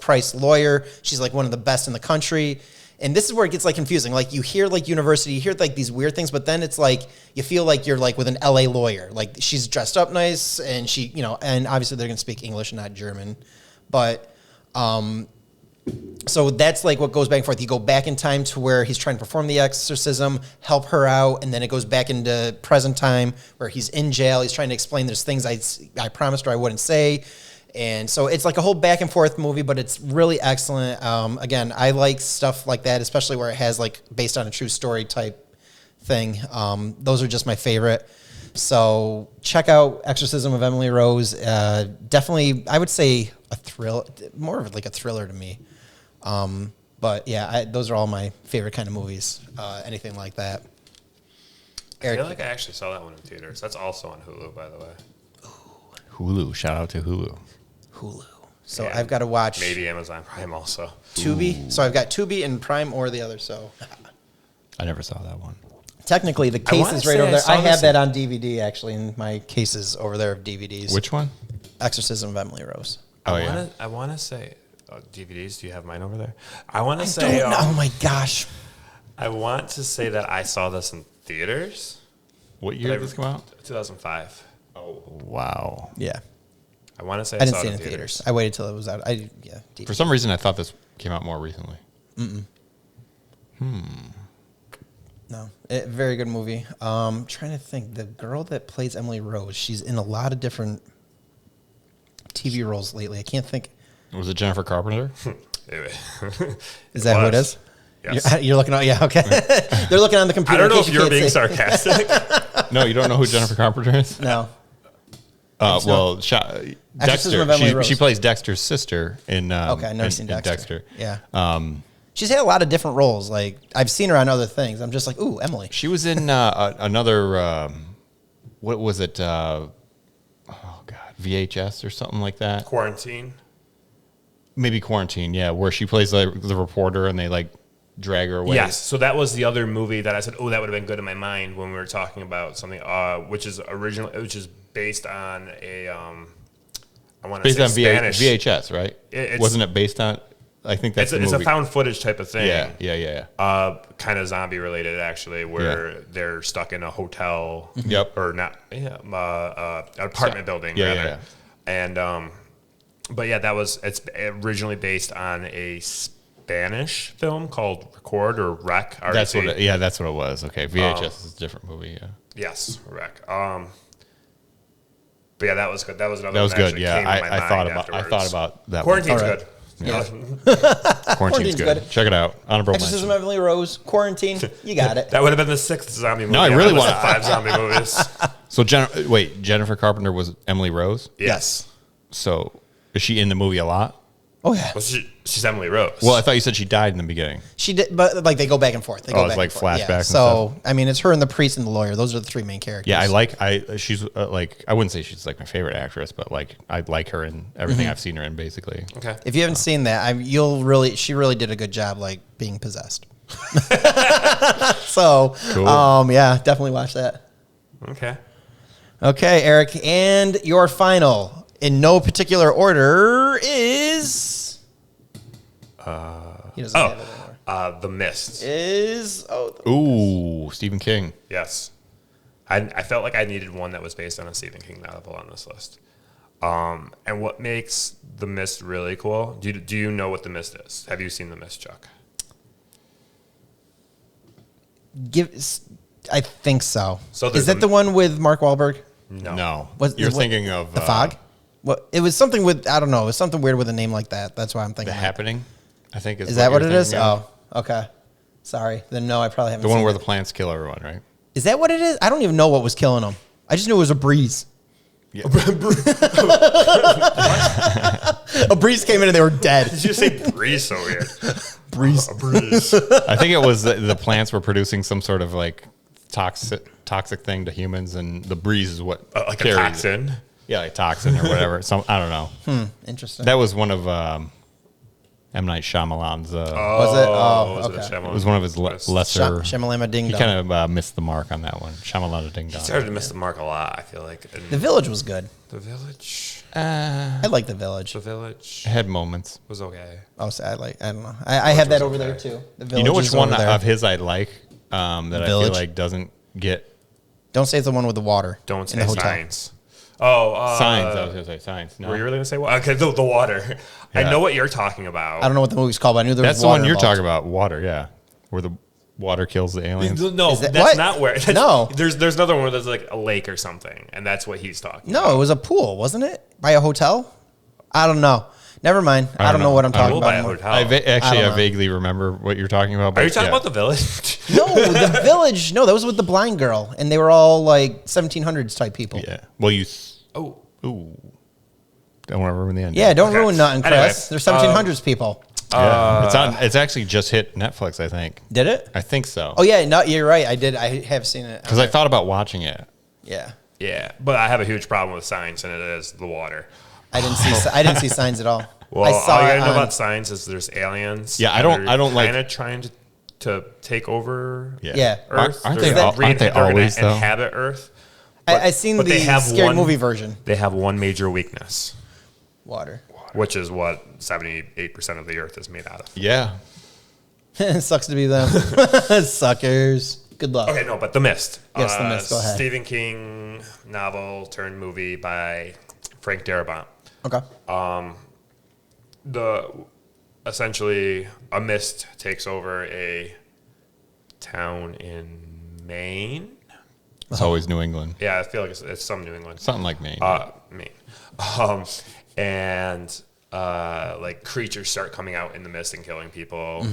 priced lawyer. She's like one of the best in the country. And this is where it gets like confusing. Like you hear like university, you hear like these weird things, but then it's like you feel like you're like with an LA lawyer. Like she's dressed up nice and she, and obviously they're going to speak English and not German. But so that's like what goes back and forth. You go back in time to where he's trying to perform the exorcism, help her out, and then it goes back into present time where he's in jail. He's trying to explain there's things I promised her I wouldn't say. And so it's like a whole back and forth movie, but it's really excellent. Again, I like stuff like that, especially where it has like based on a true story type thing. Those are just my favorite. So check out Exorcism of Emily Rose. Definitely, I would say a thrill, more of like a thriller to me. But yeah, those are all my favorite kind of movies. Anything like that. Eric, I feel like I actually saw that one in theaters. That's also on Hulu, by the way. Hulu. Shout out to Hulu. So yeah, I've got to watch. Maybe Amazon Prime also. Tubi. Ooh. So I've got Tubi and Prime or the other. So I never saw that one. Technically, the case is right over there. I have that on DVD, actually, in my cases over there of DVDs. Which one? Exorcism of Emily Rose. I want to say, DVDs, do you have mine over there? I want to say. Oh, my gosh. I want to say that I saw this in theaters. What year did this come out? 2005. Oh, wow. Yeah. I want to say I didn't see it in theaters. I waited till it was out. For some reason, I thought this came out more recently. No, very good movie. Trying to think. The girl that plays Emily Rose, she's in a lot of different TV roles lately. I can't think. Was it Jennifer Carpenter? Is that who it is? Yes. You're looking at, yeah, okay. They're looking on the computer. I don't know if you're being sarcastic. No, you don't know who Jennifer Carpenter is? No. Well, Exorcism of Dexter. Emily Rose. She plays Dexter's sister in. Okay, I've never seen in Dexter. Yeah. She's had a lot of different roles. Like I've seen her on other things. I'm just like, ooh, Emily. She was in another. What was it? Oh God, VHS or something like that. Quarantine. Maybe Quarantine. Yeah, where she plays the reporter and they like drag her away. Yes. So that was the other movie that I said, oh, that would have been good in my mind when we were talking about something, which is based on a. I want to say Spanish VHS, right? Wasn't it based on? I think that's it's a found footage type of thing. Yeah. Kind of zombie related, actually, where they're stuck in a hotel. Yep. Or not, apartment building, rather. And, but yeah, it's originally based on a Spanish film called Record or Rec. That's what it was. Okay. VHS is a different movie. Yeah. Yes, Rec. But yeah, that was good. That was another. That was one that good. Yeah, I thought about that. Quarantine's one. good. Yeah. Quarantine's good. Check it out. Honorable Exorcism mention. of Emily Rose. Quarantine. You got it. That would have been the 6th zombie movie. No, I really want 5 zombie movies. So Jennifer Carpenter was Emily Rose. Yes. So is she in the movie a lot? Oh yeah. Well, she's Emily Rose. Well, I thought you said she died in the beginning. She did, but like they go back and forth. They go it's back like and forth. flashbacks Yeah. and So stuff? I mean, it's her and the priest and the lawyer. Those are the 3 main characters. Yeah, she's like I wouldn't say she's like my favorite actress, but like I like her in everything I've seen her in basically. Okay. If you haven't seen that, she really did a good job, like being possessed. So, Cool. yeah, definitely watch that. Okay. Okay, Eric, and your final, in no particular order, is. He doesn't have it anymore. The Mist. Ooh, Stephen King. Yes. I felt like I needed one that was based on a Stephen King novel on this list. And what makes The Mist really cool? Do you know what The Mist is? Have you seen The Mist, Chuck? I think so. So is that the one with Mark Wahlberg? No. You're thinking of The Fog? What? It was something with, I don't know. It was something weird with a name like that. That's why I'm thinking. The Happening, I think is that what it is? Of. Oh, okay. Sorry. Then no, I probably haven't The one seen where it. the plants kill everyone, right? Is that what it is? I don't even know what was killing them. I just knew it was a breeze. Yeah. A breeze came in and they were dead. Did you say breeze so weird? Breeze. A breeze. I think it was the plants were producing some sort of like toxic thing to humans, and the breeze is what Like a carries toxin? it. Yeah, like toxin or whatever. I don't know. Interesting. That was one of M. Night Shyamalan's. Was it? Oh, was okay. Shyamalan? It was one of his lesser. Shamalama Ding He Dong. kind of missed the mark on that one. Shyamalan Ding Dong. Started to miss the mark a lot, I feel like. And The Village was good. The Village? I like The Village. The Village It had moments. was okay. Oh, so I don't know. I have that over there too. The Village. You know which is one over there. of his I like that I Village? feel like doesn't get Don't say it's the one with the water. Don't in say the hotel. Signs. Oh, Signs. I was going to say Signs. No. Were you really going to say what? Okay, the water. I Yeah. know what you're talking about. I don't know what the movie's called, but I knew there That's was the water one you're involved. talking about. Water, yeah. Where the water kills the aliens. No, Is that- that's what? not where. That's, No. There's another one where there's like a lake or something, and that's what he's talking about. No, it was a pool, wasn't it? By a hotel? I don't know. Never mind. I don't know what I'm talking Pool about. by a anymore. hotel. I know. vaguely remember what you're talking about. But Are you talking yeah. about The Village? No, The Village. No, that was with the blind girl, and they were all like 1700s type people. Yeah. Well, Oh. Ooh. Don't want to ruin the end. Yeah, don't Okay. ruin nothing, Chris. Anyway, They're 1700s people. Yeah. It's actually just hit Netflix, I think. Did it? I think so. Oh yeah, no, you're right. I did. I have seen it. Because I thought about watching it. Yeah, Yeah, but I have a huge problem with Signs, and it is the water. I didn't see. I didn't see signs at all. Well, I saw all you it gotta know on- about Signs is there's aliens. Yeah, I don't like- kind of trying to take over. Yeah. Earth. Aren't They're they gonna al- aren't they they're gonna always, though? inhabit Earth? I seen but they the have scary one- movie version. They have one major weakness, Water. which is what 78% of the Earth is made out of. Yeah. Sucks to be them. Suckers. Good luck. Okay, no, but The Mist. Yes, The Mist. Go ahead. Stephen King novel turned movie by Frank Darabont. Okay. Essentially a mist takes over a town in Maine. It's always New England. Yeah, I feel like it's some New England. Something like Maine. Maine. And like creatures start coming out in the mist and killing people.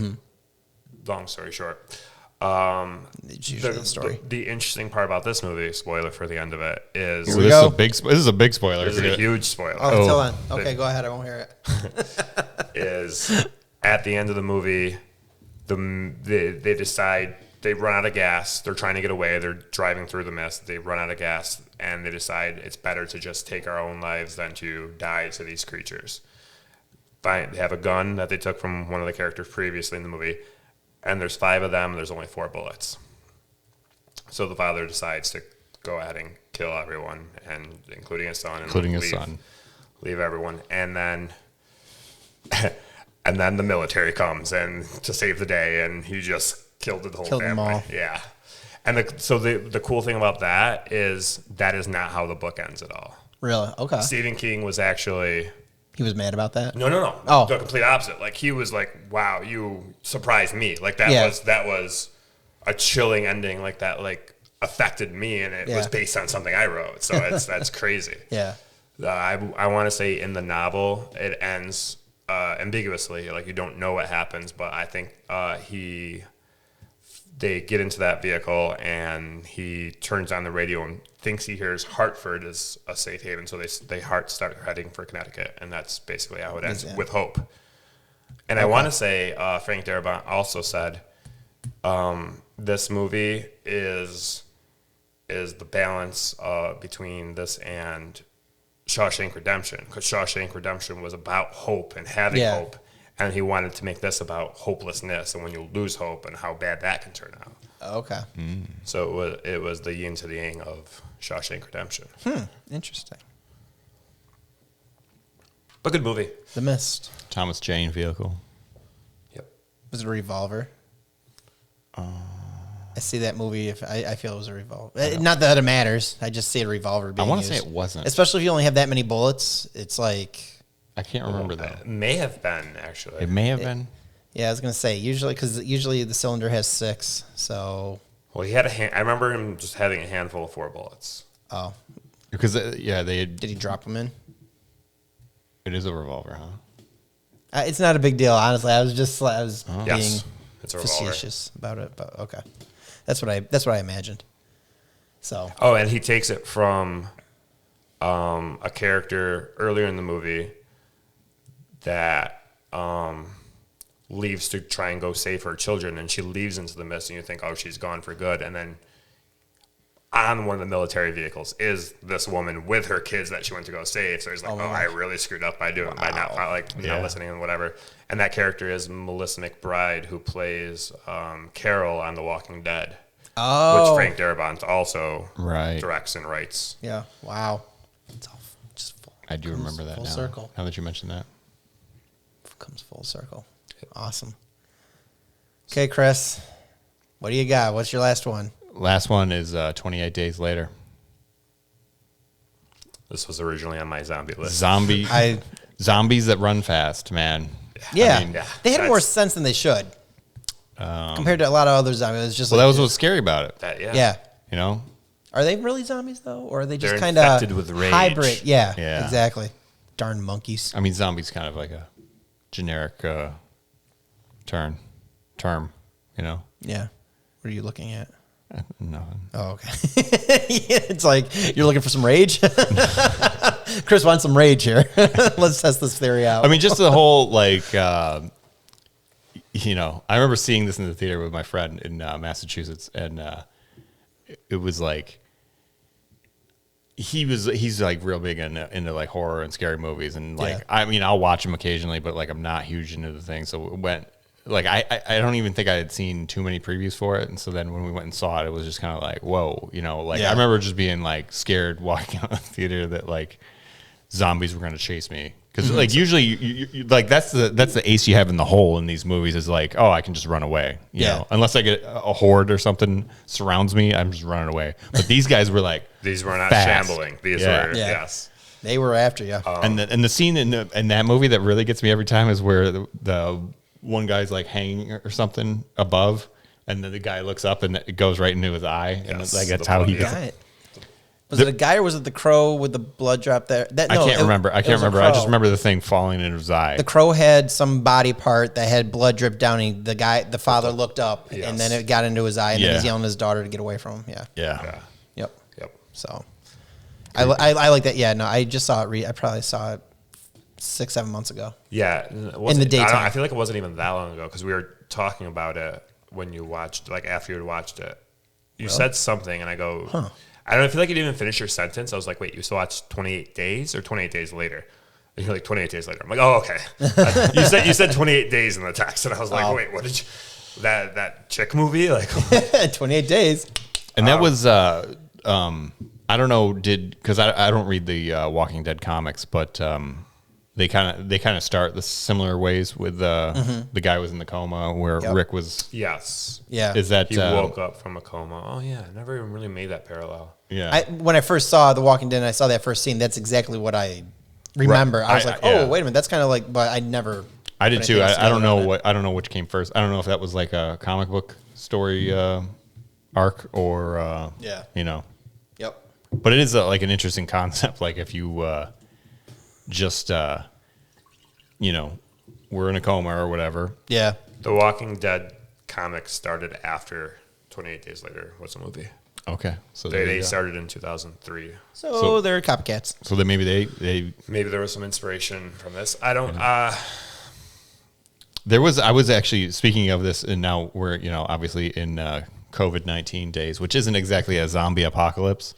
Long story short. It's usually the story. The interesting part about this movie, spoiler for the end of it, is So this is a big spoiler. this is a huge spoiler. Oh, hold on. Okay, go ahead. I won't hear it. Is at the end of the movie, they decide they run out of gas. They're trying to get away. They're driving through the mist. They run out of gas, and they decide it's better to just take our own lives than to die to these creatures. They have a gun that they took from one of the characters previously in the movie, and there's 5 of them, and there's only 4 bullets. So the father decides to go ahead and kill everyone, and including his son, and leave everyone, and then the military comes and to save the day, and he just killed the whole family. Them all. Yeah, and the cool thing about that is not how the book ends at all. Really? Okay. Stephen King was actually. He was mad about that? No. Oh. The complete opposite. Like, he was like, wow, you surprised me. Like, that was a chilling ending. Like, that, like, affected me, and it was based on something I wrote. So that's crazy. Yeah. I want to say in the novel, it ends ambiguously. Like, you don't know what happens, but I think they get into that vehicle, and he turns on the radio and thinks he hears Hartford is a safe haven, so they start heading for Connecticut, and that's basically how it ends, with hope. And I want to say Frank Darabont also said this movie is the balance between this and Shawshank Redemption, because Shawshank Redemption was about hope and having hope, and he wanted to make this about hopelessness and when you lose hope and how bad that can turn out. Okay. So it was the yin to the yang of Shawshank Redemption. Interesting. But good movie. The Mist. Thomas Jane vehicle. Yep. Was it a revolver? I see that movie. If I feel it was a revolver. Not that it matters. I just see a revolver being I want to used. say it wasn't. Especially if you only have that many bullets. It's like... I can't remember that. It may have been, actually. It may have been. Yeah, I was going to say, usually the cylinder has 6, so... Well, he had I remember him just having a handful of 4 bullets. Oh. Because, they... Did he drop them in? It is a revolver, huh? It's not a big deal, honestly. I was being Yes, it's a revolver. facetious about it, but okay. That's what I imagined. So... Oh, and he takes it from a character earlier in the movie that leaves to try and go save her children, and she leaves into the mist, and you think, oh, she's gone for good, and then on one of the military vehicles is this woman with her kids that she went to go save. So he's like, I really screwed up by not listening and whatever. And that character is Melissa McBride, who plays Carol on The Walking Dead, which Frank Darabont also directs and writes. Yeah. Wow. It's all just full. I do remember that full now. Circle. Now that you mentioned that. Comes full circle. Awesome. Okay, Chris, what do you got? What's your last one? Last one is 28 Days Later. This was originally on my zombie list. Zombies that run fast, man. Yeah, I mean, they had more sense than they should compared to a lot of other zombies. It was just that was what's scary about it. Yeah. You know, are they really zombies though, or are they just They're kind of infected with rage. hybrid? Yeah, Yeah. exactly. Darn monkeys. I mean, zombies kind of like a generic term. You know. Yeah. What are you looking at? Nothing. Oh, okay. It's like you're looking for some rage. Chris wants some rage here. Let's test this theory out. I mean, just the whole like, you know, I remember seeing this in the theater with my friend in Massachusetts, and it was like he's like real big into like horror and scary movies, and like I mean, I'll watch them occasionally, but like I'm not huge into the thing. So it went. Like, I don't even think I had seen too many previews for it. And so then when we went and saw it, it was just kind of like, whoa, you know, like I remember just being like scared walking out of the theater that like zombies were going to chase me. Because like usually you like that's the ace you have in the hole in these movies is like, oh, I can just run away. You know, unless I get a horde or something surrounds me, I'm just running away. But these guys were like, these were not fast. shambling. These were yes. They were after you. And the scene in that movie that really gets me every time is where the one guy's like hanging or something above, and then the guy looks up and it goes right into his eye, and it's like that's how he. Was it a guy or was it the crow with the blood drop there? I can't remember. I just remember the thing falling into his eye. The crow had some body part that had blood drip down. And the father looked up, and then it got into his eye, and then he's yelling at his daughter to get away from him. Yeah. Yep. So, I like that. Yeah, no, I just saw it. I probably saw it 6-7 months ago. Yeah, in the daytime. I feel like it wasn't even that long ago because we were talking about it when you watched, like after you had watched it. You said something, and I go, I don't know. I feel like you didn't even finish your sentence. I was like, wait, you still watched 28 Days or 28 Days Later? And you're like, 28 Days Later. I'm like, oh, okay. you said 28 Days in the text, and I was like, wait, what did you? That chick movie? Like 28 Days. And that was I don't know, because I don't read the Walking Dead comics, but they kind of start the similar ways with the guy was in the coma where Rick was. Yes. Yeah. Is that he woke up from a coma? Oh yeah, I never even really made that parallel. Yeah. When I first saw The Walking Dead and I saw that first scene, that's exactly what I remember. Right. I was like, oh, wait a minute, that's kind of like, but I never. I did too. I don't know I don't know which came first. I don't know if that was like a comic book story arc or you know. Yep. But it is like an interesting concept. Like if you just you know, we're in a coma or whatever. Yeah. The Walking Dead comics started after 28 Days Later was a movie. Okay. So they started in 2003. So they're copycats. So then maybe they maybe there was some inspiration from this. I don't I was actually speaking of this, and now we're, you know, obviously in COVID-19 days, which isn't exactly a zombie apocalypse,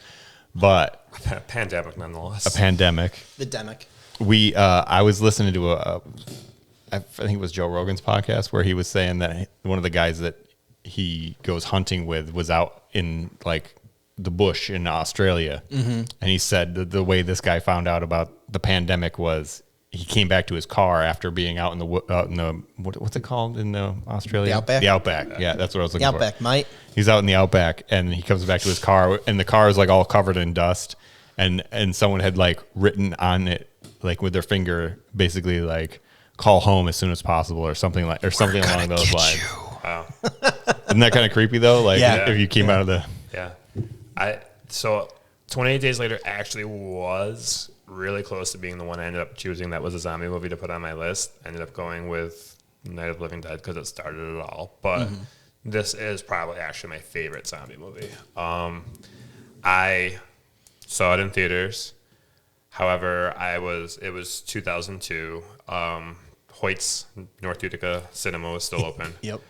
but a pandemic nonetheless. A pandemic. The demic. I was listening to I think it was Joe Rogan's podcast where he was saying that one of the guys that he goes hunting with was out in like the bush in Australia, and he said that the way this guy found out about the pandemic was he came back to his car after being out in the what's it called in Australia? The Outback. The Outback. Yeah, that's what I was looking for. The Outback, mate. He's out in the Outback, and he comes back to his car, and the car is like all covered in dust, and someone had like written on it like with their finger, basically like call home as soon as possible or something along those lines. Wow. Isn't that kind of creepy though? Like if you came out of the So 28 Days Later actually was really close to being the one I ended up choosing that was a zombie movie to put on my list. I ended up going with Night of the Living Dead because it started it all. But this is probably actually my favorite zombie movie. I saw it in theaters. However, it was 2002. Hoyt's North Utica Cinema was still open. Yep.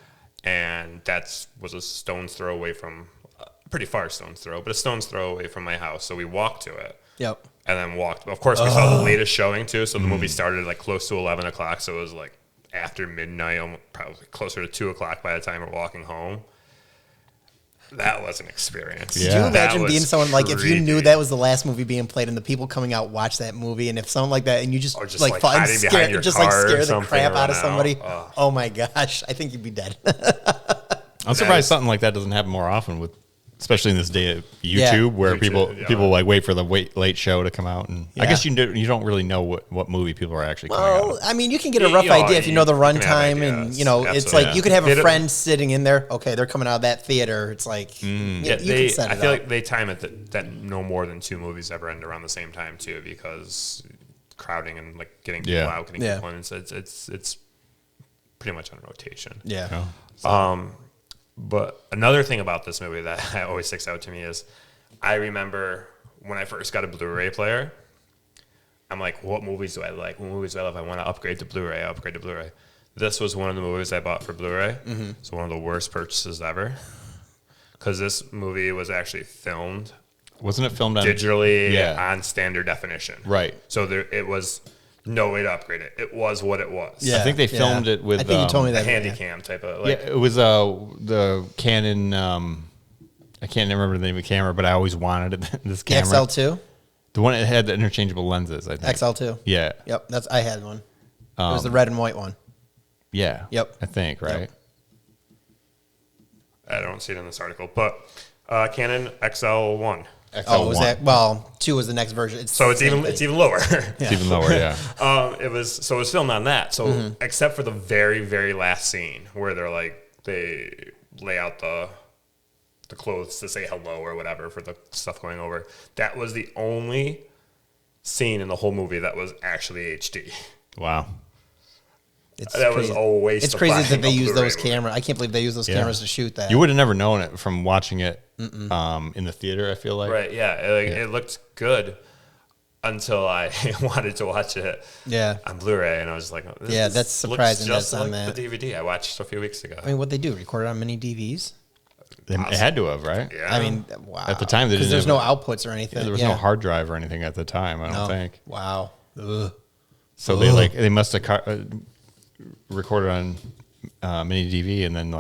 And that was a stone's throw away from, pretty far stone's throw, but a stone's throw away from my house. So we walked to it. Yep. And then walked. Of course, we saw the latest showing too. So the movie started like close to 11 o'clock. So it was like after midnight, probably closer to 2 o'clock by the time we're walking home. That was an experience. Yeah. Could you imagine being someone like, if you knew that was the last movie being played and the people coming out watch that movie, and if someone like that, and you just like scare the crap out of somebody, oh my gosh, I think you'd be dead. I'm surprised something like that doesn't happen more often with, especially in this day of YouTube, where people like wait for the late show to come out, and I guess you don't really know what movie people are actually coming out. Well, I mean, you can get a rough idea if you know the runtime, and you know it's like you could have a friend sitting in there. Okay, they're coming out of that theater. It's like you can set it I feel like they time it that no more than 2 movies ever end around the same time too, because crowding and like getting people out, getting people in. It's pretty much on rotation. Yeah. But another thing about this movie that always sticks out to me is I remember when I first got a Blu-ray player, I'm like, what movies do I like? What movies do I love? I want to upgrade to Blu-ray. This was one of the movies I bought for Blu-ray. It's one of the worst purchases ever because this movie was actually filmed. Wasn't it filmed digitally on standard definition? Right. So it was no way to upgrade it. It was what it was. Yeah. I think they filmed it with I think you told me that, a handy-cam type of. It was the Canon. I can't remember the name of the camera, but I always wanted it. This camera, XL2, the one that had the interchangeable lenses. I think XL2. Yeah. Yep. I had one. It was the red and white one. Yeah. Yep. I think right. Yep. I don't see it in this article, but Canon XL1. Oh, was that? Well, 2 was the next version. It's even lower. It's even lower, yeah. It was filmed on that. So except for the very, very last scene where they lay out the the clothes to say hello or whatever for the stuff going over. That was the only scene in the whole movie that was actually HD. Wow. That was always. It's crazy that they use those cameras. I can't believe they use those cameras to shoot that. You would have never known it from watching it in the theater, I feel like. Right, yeah. It looked good until I wanted to watch it on Blu-ray, and I was like, that's surprising just that's on like that. the DVD I watched a few weeks ago. I mean, what'd they do? Record it on mini DVs? It had to have, right? Yeah. I mean, wow. At the time, because there's no outputs or anything. There was no hard drive or anything at the time, I don't think. Wow. Ugh. So they must have recorded on mini DV and then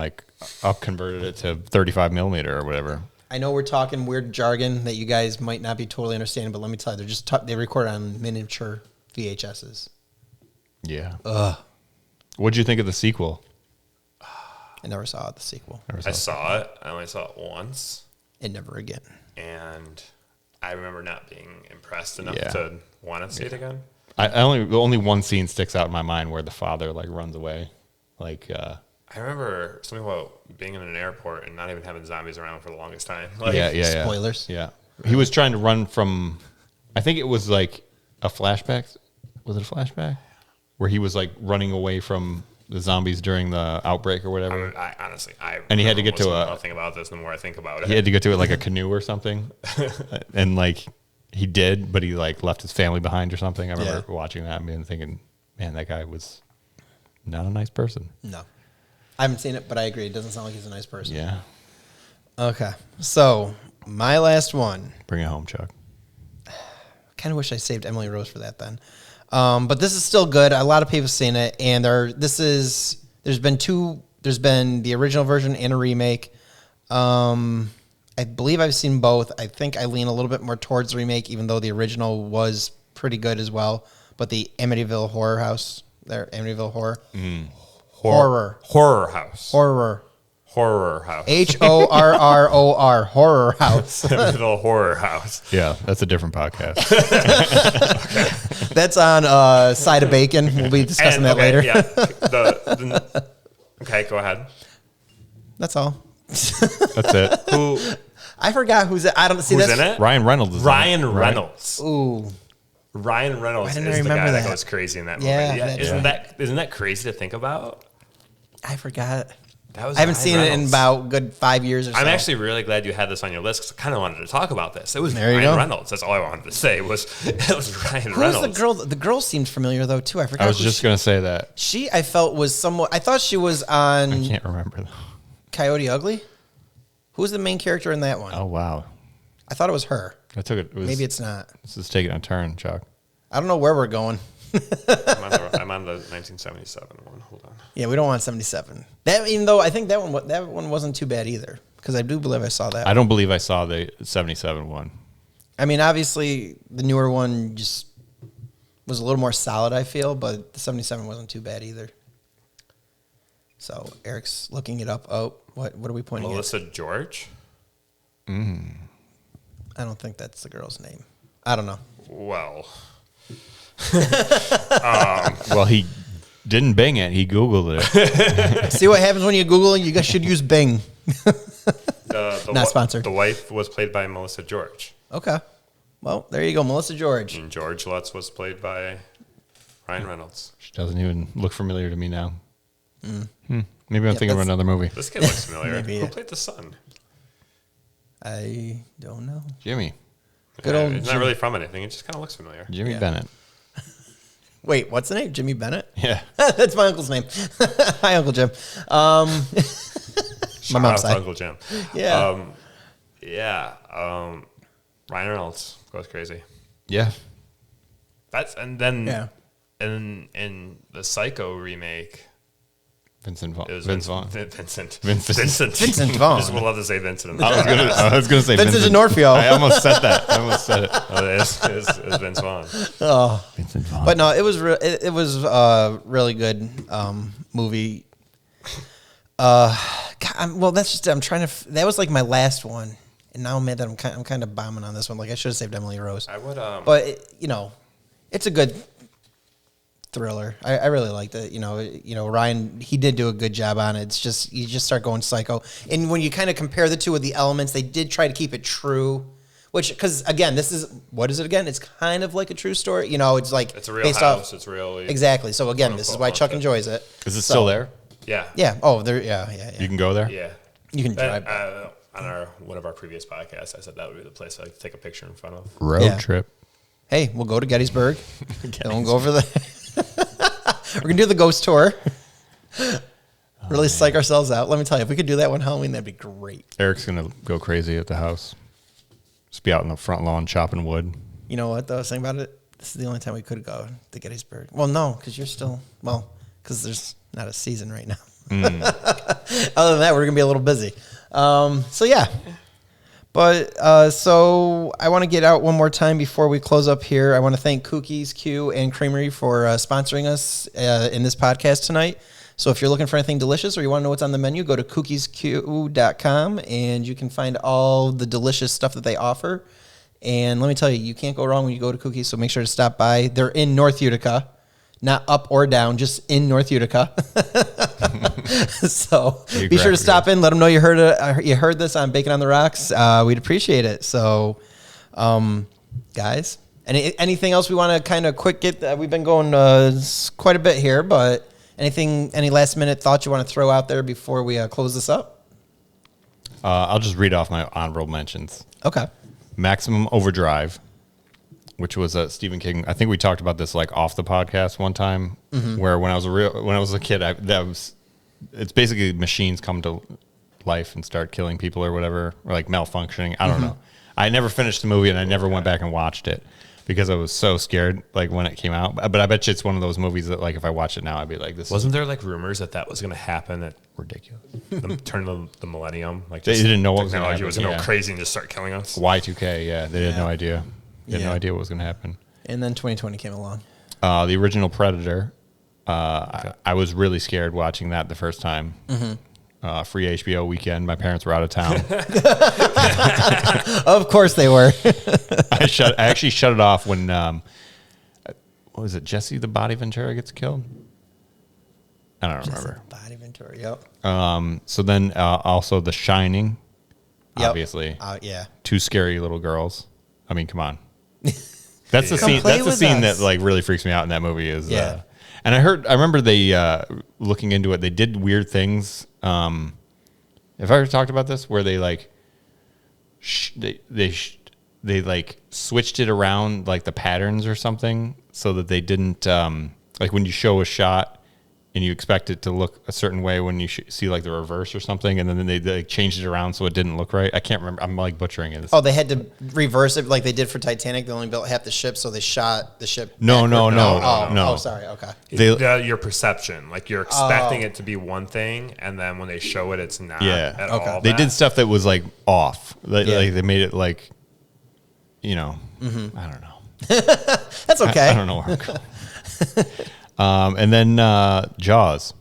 up converted it to 35 millimeter or whatever. I know we're talking weird jargon that you guys might not be totally understanding, but let me tell you, they record on miniature VHSs. Yeah. What'd you think of the sequel? I never saw the sequel. I saw it. I only saw it once. And never again. And I remember not being impressed enough to want to see it again. Only one scene sticks out in my mind where the father runs away. I remember something about being in an airport and not even having zombies around for the longest time. Spoilers. Yeah. He was trying to run from, I think it was a flashback. Was it a flashback? Where he was running away from the zombies during the outbreak or whatever. I honestly, and he had to get to nothing about this the more I think about it. He had to get to it like a canoe or something. And he did, but he left his family behind or something. I remember watching that and thinking, man, that guy was not a nice person. No. I haven't seen it, but I agree. It doesn't sound like he's a nice person. Yeah. Okay. So, my last one. Bring it home, Chuck. Kind of wish I saved Emily Rose for that then. But this is still good. A lot of people have seen it, and there's been the original version and a remake. I believe I've seen both. I think I lean a little bit more towards the remake, even though the original was pretty good as well. But the Amityville Horror House, Amityville Horror. Horror House. HORROR, Horror House. The Horror House. Yeah, that's a different podcast. That's on Side of Bacon. We'll be discussing that later. Yeah. Okay, go ahead. That's all. That's it. I forgot who's it. I don't see Who's that's in it. Ryan Reynolds is Ryan in it, Reynolds. Right? Ooh. Ryan Reynolds is the remember guy that that. goes crazy in that movie. Yeah, Isn't that crazy to think about? I forgot. I haven't Ryan seen Reynolds. it in about good 5 years or so. I'm actually really glad you had this on your list because I kind of wanted to talk about this. It was There you Ryan go. Reynolds. That's all I wanted to say it was Ryan Who Reynolds. was the girl? The girl seemed familiar though too. I forgot. I was just going to say that. She I felt was somewhat. I thought she was on I can't remember though. Coyote Ugly. Who's the main character in that one? Oh, wow. I thought it was her. Maybe it's not. This is taking a turn, Chuck. I don't know where we're going. I'm on the 1977 one. Hold on. Yeah, we don't want 77. That even though I think that one wasn't too bad either because I do believe I saw that. I don't believe I saw the 77 one. I mean, obviously the newer one just was a little more solid. I feel, but the 77 wasn't too bad either. So Eric's looking it up. Oh, what are we pointing Melissa George? at? I don't think that's the girl's name. I don't know. Well, Well, he didn't Bing it. He Googled it. See what happens when you Google? You guys should use Bing. Not sponsored. The wife was played by Melissa George. Okay. Well, there you go, Melissa George. And George Lutz was played by Ryan Reynolds. She doesn't even look familiar to me now. Maybe I'm thinking of another movie. This kid looks familiar. Maybe, Who yeah. played the son? I don't know. Jimmy. Good old It's not Jim- really from anything. It just kind of looks familiar. Jimmy Yeah. Bennett. Wait, what's the name? Jimmy Bennett? Yeah. That's my uncle's name. Hi, Uncle Jim. My Shout mom's out to side. Uncle Jim. Yeah. Ryan Reynolds goes crazy. Yeah. And then Yeah. in the Psycho remake, Vincent Vaughn. it was Vince Vaughn. Vincent. Vincent. Vincent Vaughn. Just would love to say Vincent. In the I was gonna say Vincent Vincent D'Onofrio. I almost said that. it is Vince Vaughn. Vincent Vaughn. But no, it was it was really good movie. Well, that's just I'm trying to. That was like my last one, and now I'm mad that I'm kind of bombing on this one. Like I should have saved Emily Rose. I would. But it's a good thriller. I really liked it. Ryan, he did do a good job on it. It's just, you just start going psycho. And when you kind of compare the two with the elements, they did try to keep it true. Which, because again, what is it again? It's kind of like a true story. It's like it's a real house. It's real. Exactly. So again, this is why Chuck enjoys it. Is it still there? Yeah. Yeah. Oh, there. Yeah. You can go there. Yeah. You can drive. On one of our previous podcasts, I said that would be the place I'd take a picture in front of. Road trip. Hey, we'll go to Gettysburg. And we'll go over there. We're gonna do the ghost tour. Really psych ourselves out. Let me tell you, if we could do that one Halloween, that'd be great. Eric's gonna go crazy at the house. Just be out in the front lawn chopping wood. You know what, though? Saying about it, this is the only time we could go to Gettysburg. Well, no, because because there's not a season right now. Other than that, we're going to be a little busy. Yeah. But so I want to get out one more time before we close up here. I want to thank Cookies Q and Creamery for sponsoring us in this podcast tonight. So if you're looking for anything delicious or you want to know what's on the menu, go to cookiesq.com and you can find all the delicious stuff that they offer. And let me tell you, you can't go wrong when you go to Cookies, so make sure to stop by. They're in North Utica, not up or down, just in North Utica. So be sure to stop in. Let them know you heard this on Bacon on the Rocks. We'd appreciate it. So, guys, anything else we want to kind of quick get? We've been going quite a bit here, but any last minute thoughts you want to throw out there before we close this up? I'll just read off my honorable mentions. Okay. Maximum Overdrive, which was a Stephen King. I think we talked about this like off the podcast one time, where when I was a kid, it's basically machines come to life and start killing people or whatever, or like malfunctioning. I don't know. I never finished the movie and I never went back and watched it because I was so scared like when it came out. But I bet you it's one of those movies that like if I watch it now, I'd be like, this. Wasn't there like rumors that was going to happen at ridiculous. the turn of the millennium? Like they didn't know what was going to happen. Was going to go crazy and just start killing us. Y2K, yeah, they had no idea. They had no idea what was going to happen. And then 2020 came along. The original Predator. I was really scared watching that the first time. Free HBO weekend. My parents were out of town. Of course they were. I actually shut it off when what was it? Jesse the Body Ventura gets killed. I don't remember. Body Ventura. Yep. So then also The Shining. Yep. Obviously. Yeah. Two scary little girls. I mean, come on. That's the scene. That's the scene that like really freaks me out in that movie. Is and I remember they looking into it. They did weird things. Have I ever talked about this? Where they like they like switched it around like the patterns or something so that they didn't like when you show a shot and you expect it to look a certain way when you see like the reverse or something, and then they changed it around so it didn't look right. I can't remember. I'm like butchering it. Oh, they had to reverse it like they did for Titanic. They only built half the ship, so they shot the ship. No. Oh, sorry. Okay. Your perception, like you're expecting it to be one thing, and then when they show it, it's not. Yeah. At all. They did stuff that was like off. Like they made it like, I don't know. That's okay. I don't know where I'm going. And then Jaws,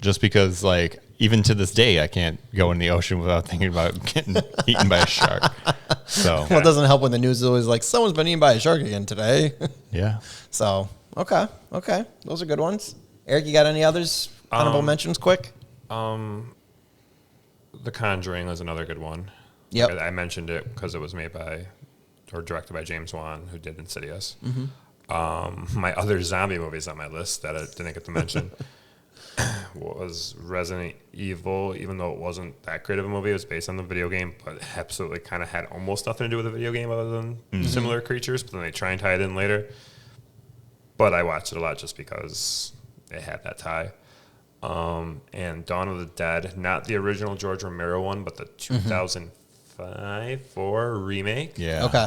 just because like even to this day I can't go in the ocean without thinking about getting eaten by a shark. So well, it doesn't help when the news is always like someone's been eaten by a shark again today. Yeah. So okay, those are good ones. Eric, you got any others? Honorable mentions, quick. The Conjuring is another good one. Yep. I mentioned it because it was made by or directed by James Wan, who did Insidious. My other zombie movies on my list that I didn't get to mention was Resident Evil, even though it wasn't that great of a movie. It was based on the video game, but absolutely kind of had almost nothing to do with the video game other than similar creatures, but then they try and tie it in later. But I watched it a lot just because it had that tie. And Dawn of the Dead, not the original George Romero one, but the 2005-4 remake. Yeah. Okay.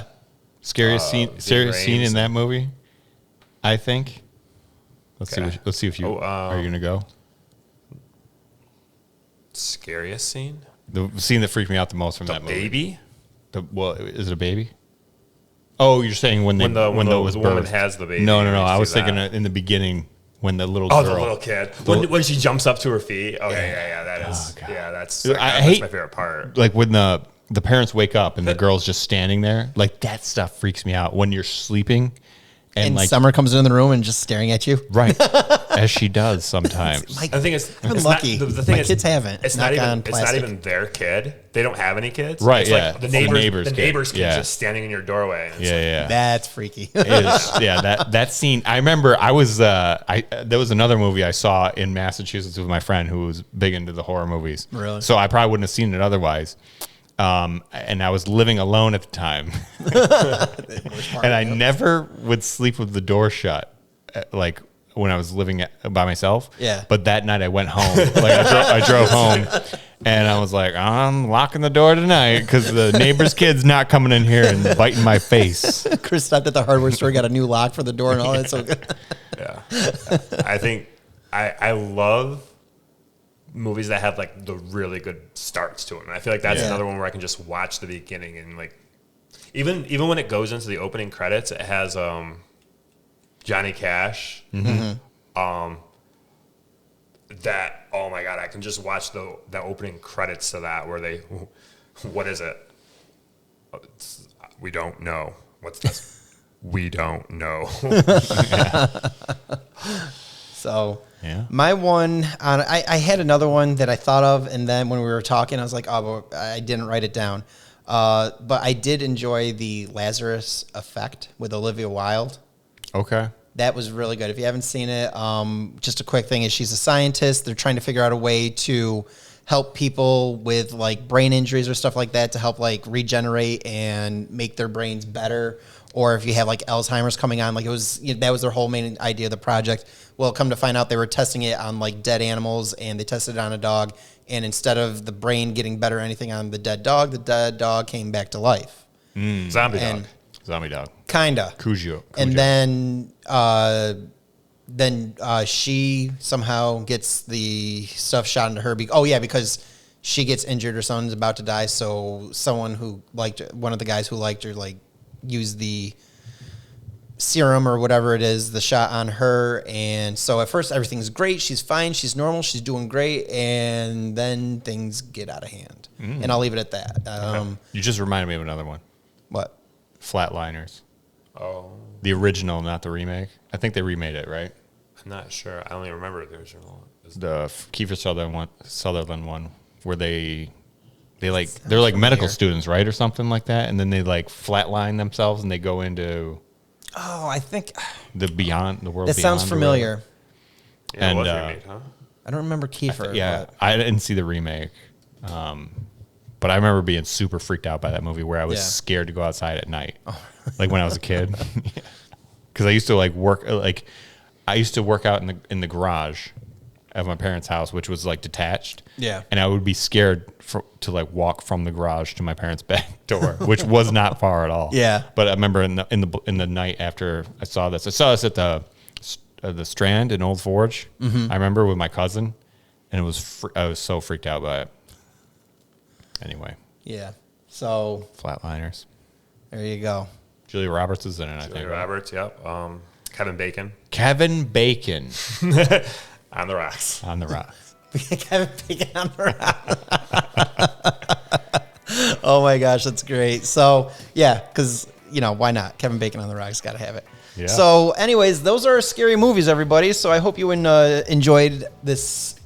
Scariest scene in that movie, I think. Let's see if you are you gonna go. Scariest scene? The scene that freaked me out the most from that movie. Baby? Is it a baby? Oh, you're saying when the woman has the baby. No. I was thinking in the beginning when the little girl. Oh, the little kid. When she jumps up to her feet. Okay, yeah, that is. Oh, yeah, that's I hate my favorite part. Like when the parents wake up and the girl's just standing there. Like that stuff freaks me out when you're sleeping And like, Summer comes in the room and just staring at you. Right. As she does sometimes. I think it's lucky. Not, the thing My is, kids haven't. It's not even their kid. They don't have any kids. Right. It's like the neighbor's kid just standing in your doorway. And yeah. That's freaky. It is, that scene. I remember there was another movie I saw in Massachusetts with my friend who was big into the horror movies. Really? So I probably wouldn't have seen it otherwise. And I was living alone at the time. And I never would sleep with the door shut, like when I was living by myself. Yeah. But that night I went home. Like I drove home, and I was like, I'm locking the door tonight because the neighbor's kid's not coming in here and biting my face. Chris stopped at the hardware store, got a new lock for the door and all that. So good. Yeah. I think I love movies that have like the really good starts to them. And I feel like that's another one where I can just watch the beginning and like even when it goes into the opening credits, it has Johnny Cash. Mm-hmm. That, oh my God, I can just watch the opening credits to that where they, what is it? We don't know. What's this? We don't know. So my one, I had another one that I thought of, and then when we were talking, I was like, oh, but I didn't write it down. But I did enjoy the Lazarus Effect with Olivia Wilde. Okay. That was really good. If you haven't seen it, just a quick thing is she's a scientist. They're trying to figure out a way to help people with like brain injuries or stuff like that to help like regenerate and make their brains better. Or if you have like Alzheimer's coming on, like that was their whole main idea of the project. Well, come to find out they were testing it on like dead animals, and they tested it on a dog. And instead of the brain getting better or anything on the dead dog came back to life. Zombie dog. Kinda. Cujo. And then she somehow gets the stuff shot into her. Because she gets injured or someone's about to die. So someone who liked her, one of the guys who liked her, like used the serum or whatever it is, the shot on her. And so at first everything's great. She's fine. She's normal. She's doing great. And then things get out of hand. And I'll leave it at that. You just reminded me of another one. What? Flatliners. Oh. The original, not the remake. I think they remade it, right? I'm not sure. I only remember the original. The Kiefer Sutherland one, where they're like medical students, right, or something like that, and then they like flatline themselves and they go into. Oh, I think the world beyond. That sounds familiar. Yeah, and it was remade, huh? I don't remember Kiefer. I didn't see the remake, but I remember being super freaked out by that movie where I was scared to go outside at night, like when I was a kid, because I used to work out in the garage of my parents' house, which was like detached. Yeah, and I would be scared to like walk from the garage to my parents' back door, which was not far at all. Yeah, but I remember in the night after I saw this at the Strand in Old Forge. Mm-hmm. I remember with my cousin, and I was so freaked out by it. Anyway. Yeah. So Flatliners. There you go. Julia Roberts is in it, I think. Julia Roberts, yep. Kevin Bacon. On the rocks. On the rocks. Kevin Bacon on the rocks. Oh my gosh, that's great. So yeah, because why not? Kevin Bacon on the rocks, gotta have it. Yeah. So anyways, those are scary movies, everybody. So I hope you enjoyed this.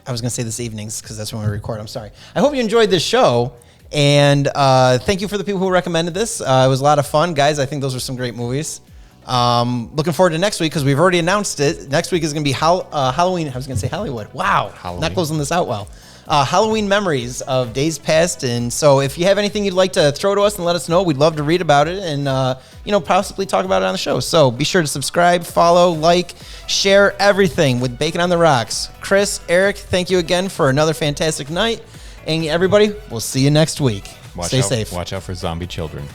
I was going to say this evening's because that's when we record. I'm sorry. I hope you enjoyed this show. And thank you for the people who recommended this. It was a lot of fun. Guys, I think those were some great movies. Looking forward to next week because we've already announced it. Next week is going to be Halloween. I was going to say Hollywood. Wow. Halloween. Not closing this out well. Halloween memories of days past. And so if you have anything you'd like to throw to us and let us know, we'd love to read about it and, possibly talk about it on the show. So be sure to subscribe, follow, like, share everything with Bacon on the Rocks. Chris, Eric, thank you again for another fantastic night. And everybody, we'll see you next week. Stay safe. Watch out for zombie children.